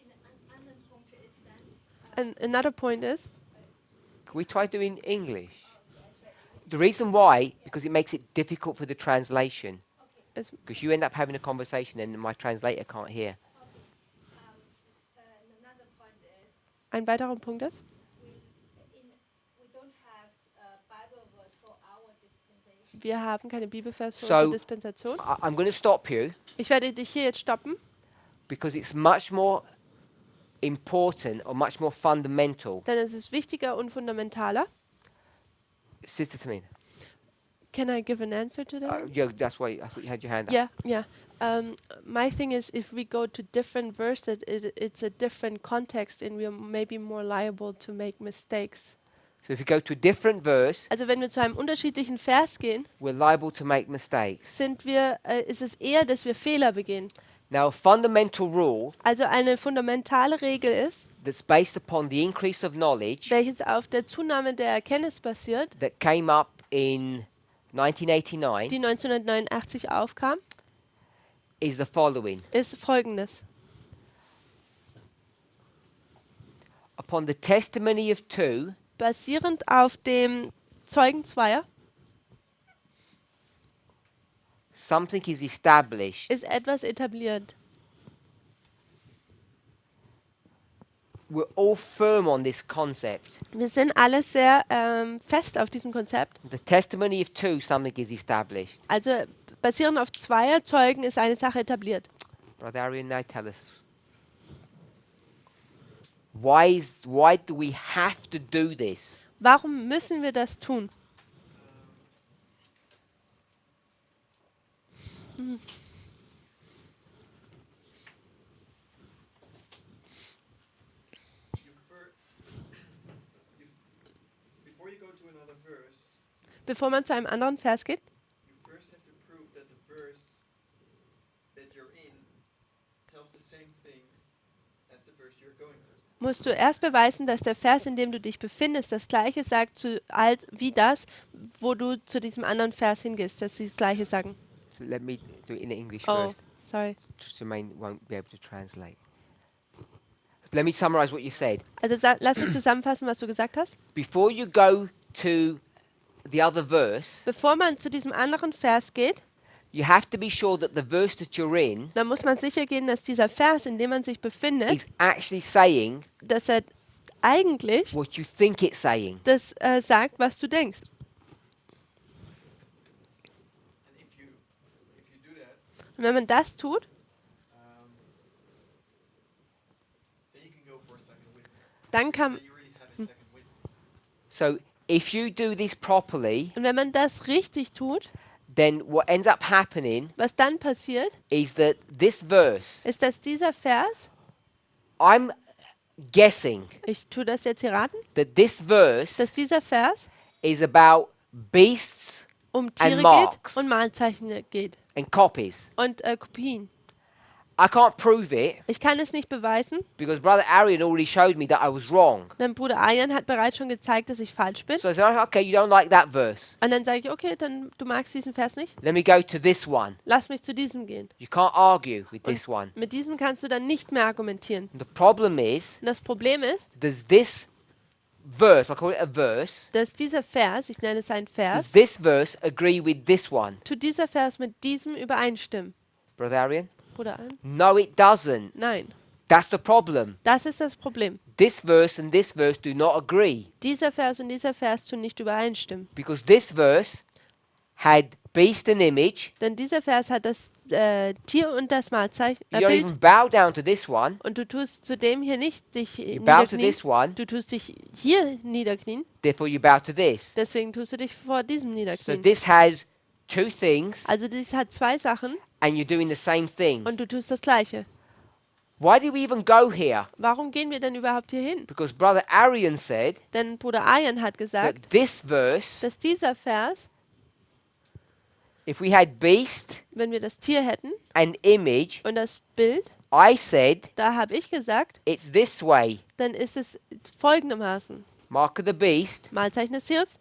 In anderen Punkte ist dann, Another point is, Can we try doing English? The reason why, because it makes it difficult for the translation. is Because you end up having a conversation and my translator can't hear. another point is, ein weiterer Punkt ist, we don't have a Bible verse for our dispensation. wir haben keine Bibelvers für So- unsere Dispensation. I'm going to stop you Ich werde dich hier jetzt stoppen, because it's much more important or much more fundamental. denn es ist wichtiger und fundamentaler. Sister Tamina. Can I give an answer to that? Yeah, that's why I thought you had your hand up. Yeah. My thing is, if we go to different verses, it's a different context, and we are maybe more liable to make mistakes. So if you go to a different verse, Also wenn wir zu einem unterschiedlichen Vers gehen, we're liable to make mistakes. ist es eher, dass wir Fehler begehen. Now, a fundamental rule Also eine fundamentale Regel ist, that's based upon the increase of knowledge welches auf der Zunahme der Erkenntnis basiert, that came up in 1989 die 1989 aufkam, is the following. ist folgendes. Upon the testimony of two, Basierend auf dem Zeugen zweier something is established. ist etwas etabliert. We're all firm on this concept. Wir sind alle sehr fest auf diesem Konzept. The testimony of two, something is established. Also basierend auf zweier Zeugen ist eine Sache etabliert. Brother Arian, now tell us. Why do we have to do this? Warum müssen wir das tun? Before you go to another verse, Bevor man zu einem anderen Vers geht, you first have to prove that the verse that you're in tells the same thing as the verse you're going to. musst du erst beweisen, dass der Vers, in dem du dich befindest, das Gleiche sagt wie das, wo du zu diesem anderen Vers hingehst, dass sie das Gleiche sagen. So let me do it in English Oh, first. sorry. Just Jermaine won't be able to translate. Let me summarize what you said. Also lass mich zusammenfassen, was du gesagt hast. Before you go to the other verse, Bevor man zu diesem anderen Vers geht, you have to be sure that the verse that you're in dann muss man sicher gehen, dass dieser Vers, in dem man sich befindet, is actually saying dass er eigentlich what you think it's saying. das sagt, was du denkst. And if you do that, Und wenn man das tut, then you can go for a second witness. dann kann Then you really have a second witness. So if you do this properly, und wenn man das richtig tut, then what ends up happening was dann passiert, is that this verse, ist, dass dieser Vers, I'm guessing ich tue das jetzt hier raten, that this verse dass dieser Vers is about beasts um Tiere geht marks. und Malzeichen geht and copies. und Kopien. I can't prove it Ich kann es nicht beweisen, because Brother Arian already showed me that I was wrong. denn Bruder Arjan hat bereits schon gezeigt, dass ich falsch bin. So I said, okay, you don't like that verse. Und dann sage ich, okay, dann du magst diesen Vers nicht, Let me go to this one. lass mich zu diesem gehen. You can't argue with this one. Mit diesem kannst du dann nicht mehr argumentieren. The problem is, Und das Problem ist, does this verse, I call it a verse, dass dieser Vers, ich nenne es ein does Vers, this verse agree with this one? tut dieser Vers mit diesem übereinstimmen. Brother Arian? Bruder Arjan? No, it doesn't. Nein, That's the problem. das ist das Problem. This verse and this verse do not agree Dieser Vers und dieser Vers tun nicht übereinstimmen. because this verse had beast and image. Denn dieser Vers hat das Tier und das Malzeichen, You don't Bild. even bow down to this one. Und du tust zu dem hier nicht dich You bow to niederknien. this one. Du tust dich hier niederknien. Therefore, you bow to this. Deswegen tust du dich vor diesem So niederknien. this has two things, Also dies hat zwei Sachen and you're doing the same thing. und du tust das Gleiche. Why do we even go here? Warum gehen wir denn überhaupt hier hin? Because Brother Arian said Denn Bruder Arjan hat gesagt, that this verse, dass dieser Vers, if we had beast wenn wir das Tier hätten and image, und das Bild, I said da habe ich gesagt, it's this way. dann ist es folgendermaßen. Mark of the beast Malzeichen des Tieres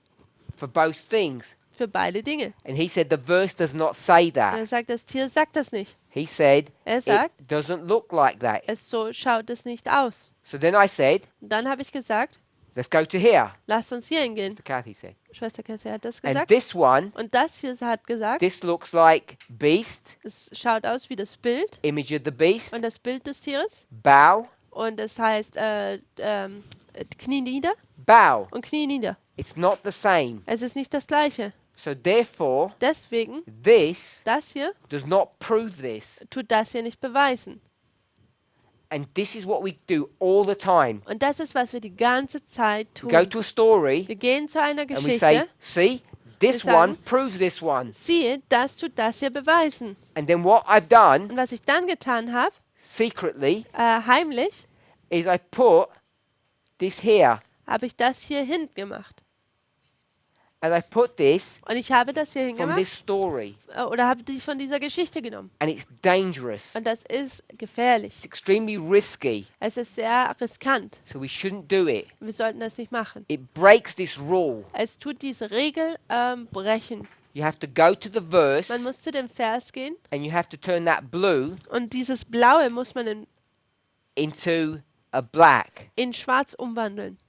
for both things. für beide Dinge. And he said the verse does not say Und er that. sagt, das Tier sagt das nicht. He said Er it sagt, doesn't look like that. so schaut es nicht aus. So then I said, Und dann habe ich gesagt, let's go to here. lasst uns hier hingehen. The Kathy said. Schwester Katja hat das And gesagt. this one, Und das hier hat gesagt, this looks like beast, es schaut aus wie das Bild image of the beast, und das Bild des Tieres. bow, Und es heißt Knie nieder bow. und Knie nieder. It's not the same. Es ist nicht das Gleiche. So therefore, Deswegen, this das hier does not prove this. tut das hier nicht beweisen. And this is what we do all the time. Und das ist, was wir die ganze Zeit We go tun. to a story Wir gehen zu einer and we say, Geschichte. see, this Wir sagen- one proves this one. Siehe, das tut das hier beweisen. And then what I've done Und was ich dann getan habe, secretly heimlich, is I put this here habe ich das hier hingemacht. and I put this Und ich habe das hier from hingemacht this story. oder habe dich von dieser Geschichte genommen. And it's dangerous. Und das ist gefährlich. It's extremely risky. Es ist sehr riskant. So we shouldn't do it. Wir sollten das nicht machen. It breaks this rule. Es tut diese Regel brechen. You have to go to the verse Man muss zu dem Vers gehen and you have to turn that blue und dieses Blaue muss man into a black. in Schwarz umwandeln.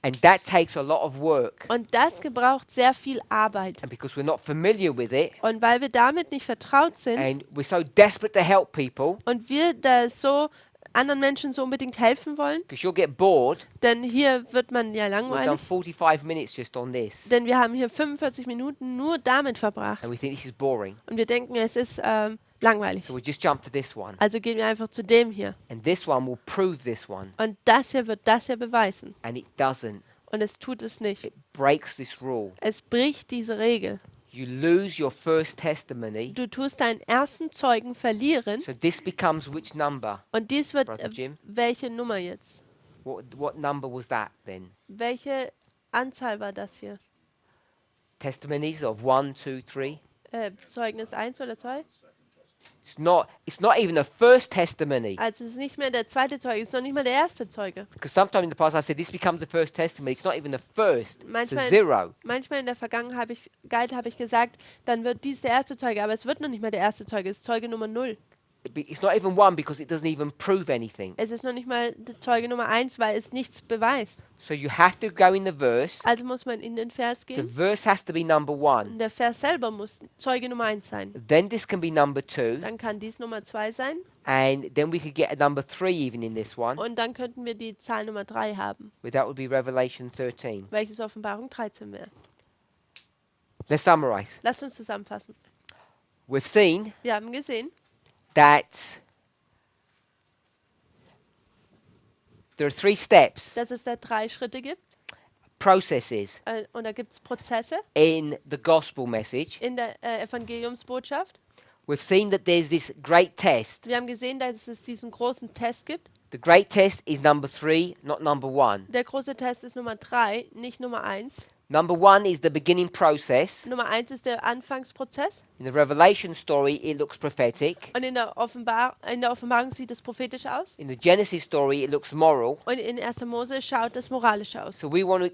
And that takes a lot of work. Und das gebraucht sehr viel Arbeit. And because we're not familiar with it Und weil wir damit nicht vertraut sind and we're so desperate to help people, und wir da so anderen Menschen so unbedingt helfen wollen, because you'll get bored, denn hier wird man ja we've done langweilig, 45 minutes just on this. denn wir haben hier 45 Minuten nur damit verbracht. And we think this is boring. Und wir denken, es ist Langweilig. So we'll just jump to this one. Also gehen wir einfach zu dem hier. And this one will prove this one. Und das hier wird das hier beweisen. And it doesn't. Und es tut es nicht. It breaks this rule. Es bricht diese Regel. You lose your first testimony. Du tust deinen ersten Zeugen verlieren. So this becomes which number? Und dies wird Brother Jim? welche Nummer jetzt? What number was that then? Welche Anzahl war das hier? Testimonies of 1, 2, 3? Zeugnis 1 oder 2? It's not even a first testimony. Also es ist nicht mehr der zweite Zeuge, es ist noch nicht mal der erste Zeuge. Because sometime in the past I said this becomes the first testimony. It's not even the first. It's a Manchmal, zero. manchmal in der Vergangenheit habe ich gesagt, dann wird dies der erste Zeuge, aber es wird noch nicht mal der erste Zeuge, es ist Zeuge Nummer 0. It's not even one because it doesn't even prove anything. Es ist noch nicht mal der Zeuge Nummer 1, weil es nichts beweist. So you have to go in the verse. Also muss man in den Vers The gehen. verse has to be number 1. Und der Vers selber muss Zeuge Nummer 1 sein. Then this can be number 2. Dann kann dies Nummer 2 sein. And then we could get a number 3 even in this one. Und dann könnten wir die Zahl Nummer 3 haben, That would be Revelation 13. welches Offenbarung 13 wäre. Let's summarize. Lasst uns zusammenfassen. We've seen Wir haben gesehen, that there are 3 steps, dass es da 3 Schritte gibt. processes Und da gibt es Prozesse in the gospel message. in der Evangeliumsbotschaft. We've seen that there's this great test. Wir haben gesehen, dass es diesen großen Test gibt. The great test is number 3, not number 1. Der große Test ist Nummer 3, nicht Nummer 1. Number 1 is the beginning process. Nummer 1 ist der Anfangsprozess. In the Revelation story, it looks prophetic. Und in der Offenbarung sieht es prophetisch aus. In the Genesis story, it looks moral. Und in 1. Mose schaut es moralisch aus. So we want to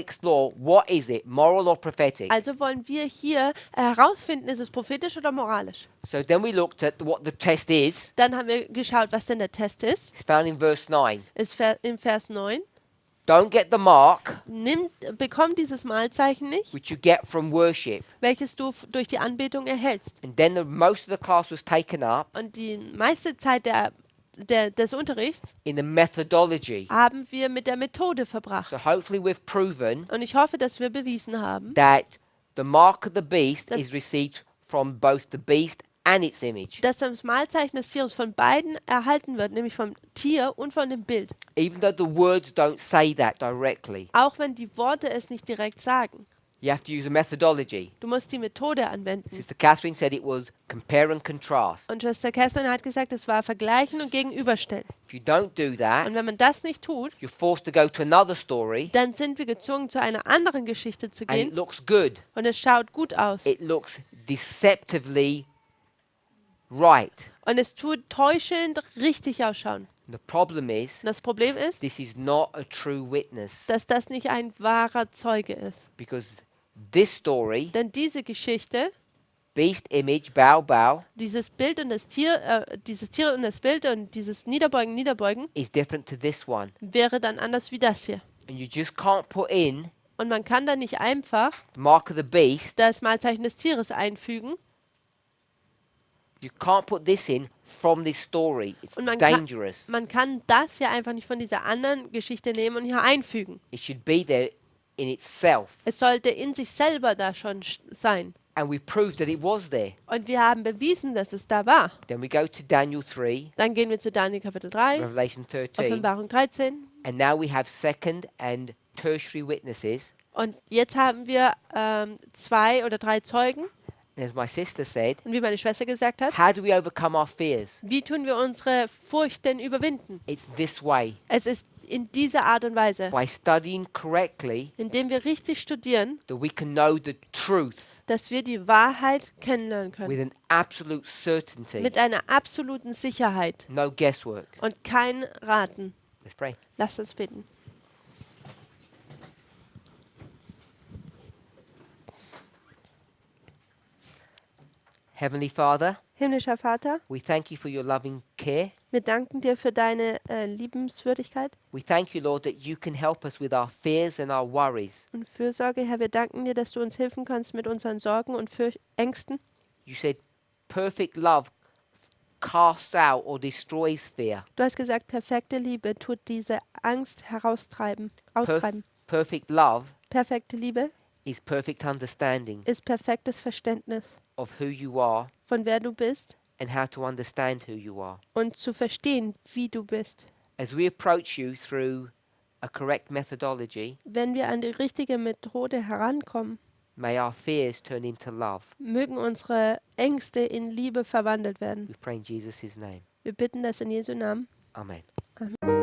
explore what is it, moral or prophetic. Also wollen wir hier herausfinden, ist es prophetisch oder moralisch. So then we looked at what the test is. Dann haben wir geschaut, was denn der Test ist. It's found in verse 9. Ist im Vers 9. Don't get the mark Bekomm dieses Malzeichen nicht, which you get from worship. welches du durch die Anbetung erhältst. And then most of the class was taken up Und die meiste Zeit des Unterrichts in the methodology. haben wir mit der Methode verbracht. So hopefully we've proven Und ich hoffe, dass wir bewiesen haben, that the mark of the beast Das- is received from both the beast and its image. dass das Malzeichen des Tieres von beiden erhalten wird, nämlich vom Tier und von dem Bild. Even though the words don't say that directly. Auch wenn die Worte es nicht direkt sagen. You have to use a methodology. Du musst die Methode anwenden. Sister Catherine said it was compare and contrast. Und Schwester Kerstin hat gesagt, es war Vergleichen und Gegenüberstellen. If you don't do that, Und wenn man das nicht tut, you're forced to go to another story dann sind wir gezwungen, zu einer anderen Geschichte zu and it gehen. looks good. Und es schaut gut aus. It looks deceptively right. Und es tut täuschend richtig ausschauen. And the problem is, Und das Problem ist, this is not a true witness dass das nicht ein wahrer Zeuge ist. because this story, Denn diese Geschichte, beast image, bow, bow, dieses Bild und das Tier, dieses Tier und das Bild und dieses Niederbeugen, is different to this one. wäre dann anders wie das hier. And you just can't put in Und man kann da nicht einfach the mark of the beast. das Malzeichen des Tieres einfügen. You can't put this in from this story. It's Und dangerous. man kann das hier einfach nicht von dieser anderen Geschichte nehmen und hier einfügen. It should be there in itself. Es sollte in sich selber da schon sein. And we proved that it was there. Und wir haben bewiesen, dass es da war. Then we go to Daniel 3, Dann gehen wir zu Daniel Kapitel 3, Revelation 13. Offenbarung 13. And now we have second and tertiary witnesses. Und jetzt haben wir 2 oder 3 Zeugen. And as my sister said, Und wie meine Schwester gesagt hat, how do we overcome our fears? wie tun wir unsere Furcht denn überwinden? It's this way. Es ist in dieser Art und Weise, By studying correctly, indem wir richtig studieren, that we can know the truth dass wir die Wahrheit kennenlernen können. with an absolute certainty. Mit einer absoluten Sicherheit No guesswork. und kein Raten. Let's pray. Lasst uns beten. Heavenly Father, Himmlischer Vater, we thank you for your loving care. wir danken dir für deine Liebenswürdigkeit We thank you, Lord, that you can help us with our fears and our worries. und Fürsorge. Herr, wir danken dir, dass du uns helfen kannst mit unseren Sorgen und Ängsten. You said perfect love casts out or destroys fear. Du hast gesagt, perfekte Liebe tut diese Angst austreiben. Perfect love Perfekte Liebe is perfect understanding ist perfektes Verständnis of who you are von wer du bist and how to understand who you are. und zu verstehen, wie du bist. As we approach you through a correct methodology, Wenn wir an die richtige Methode herankommen, may our fears turn into love. mögen unsere Ängste in Liebe verwandelt werden. We pray in Jesus' name. Wir bitten das in Jesu Namen. Amen. Amen.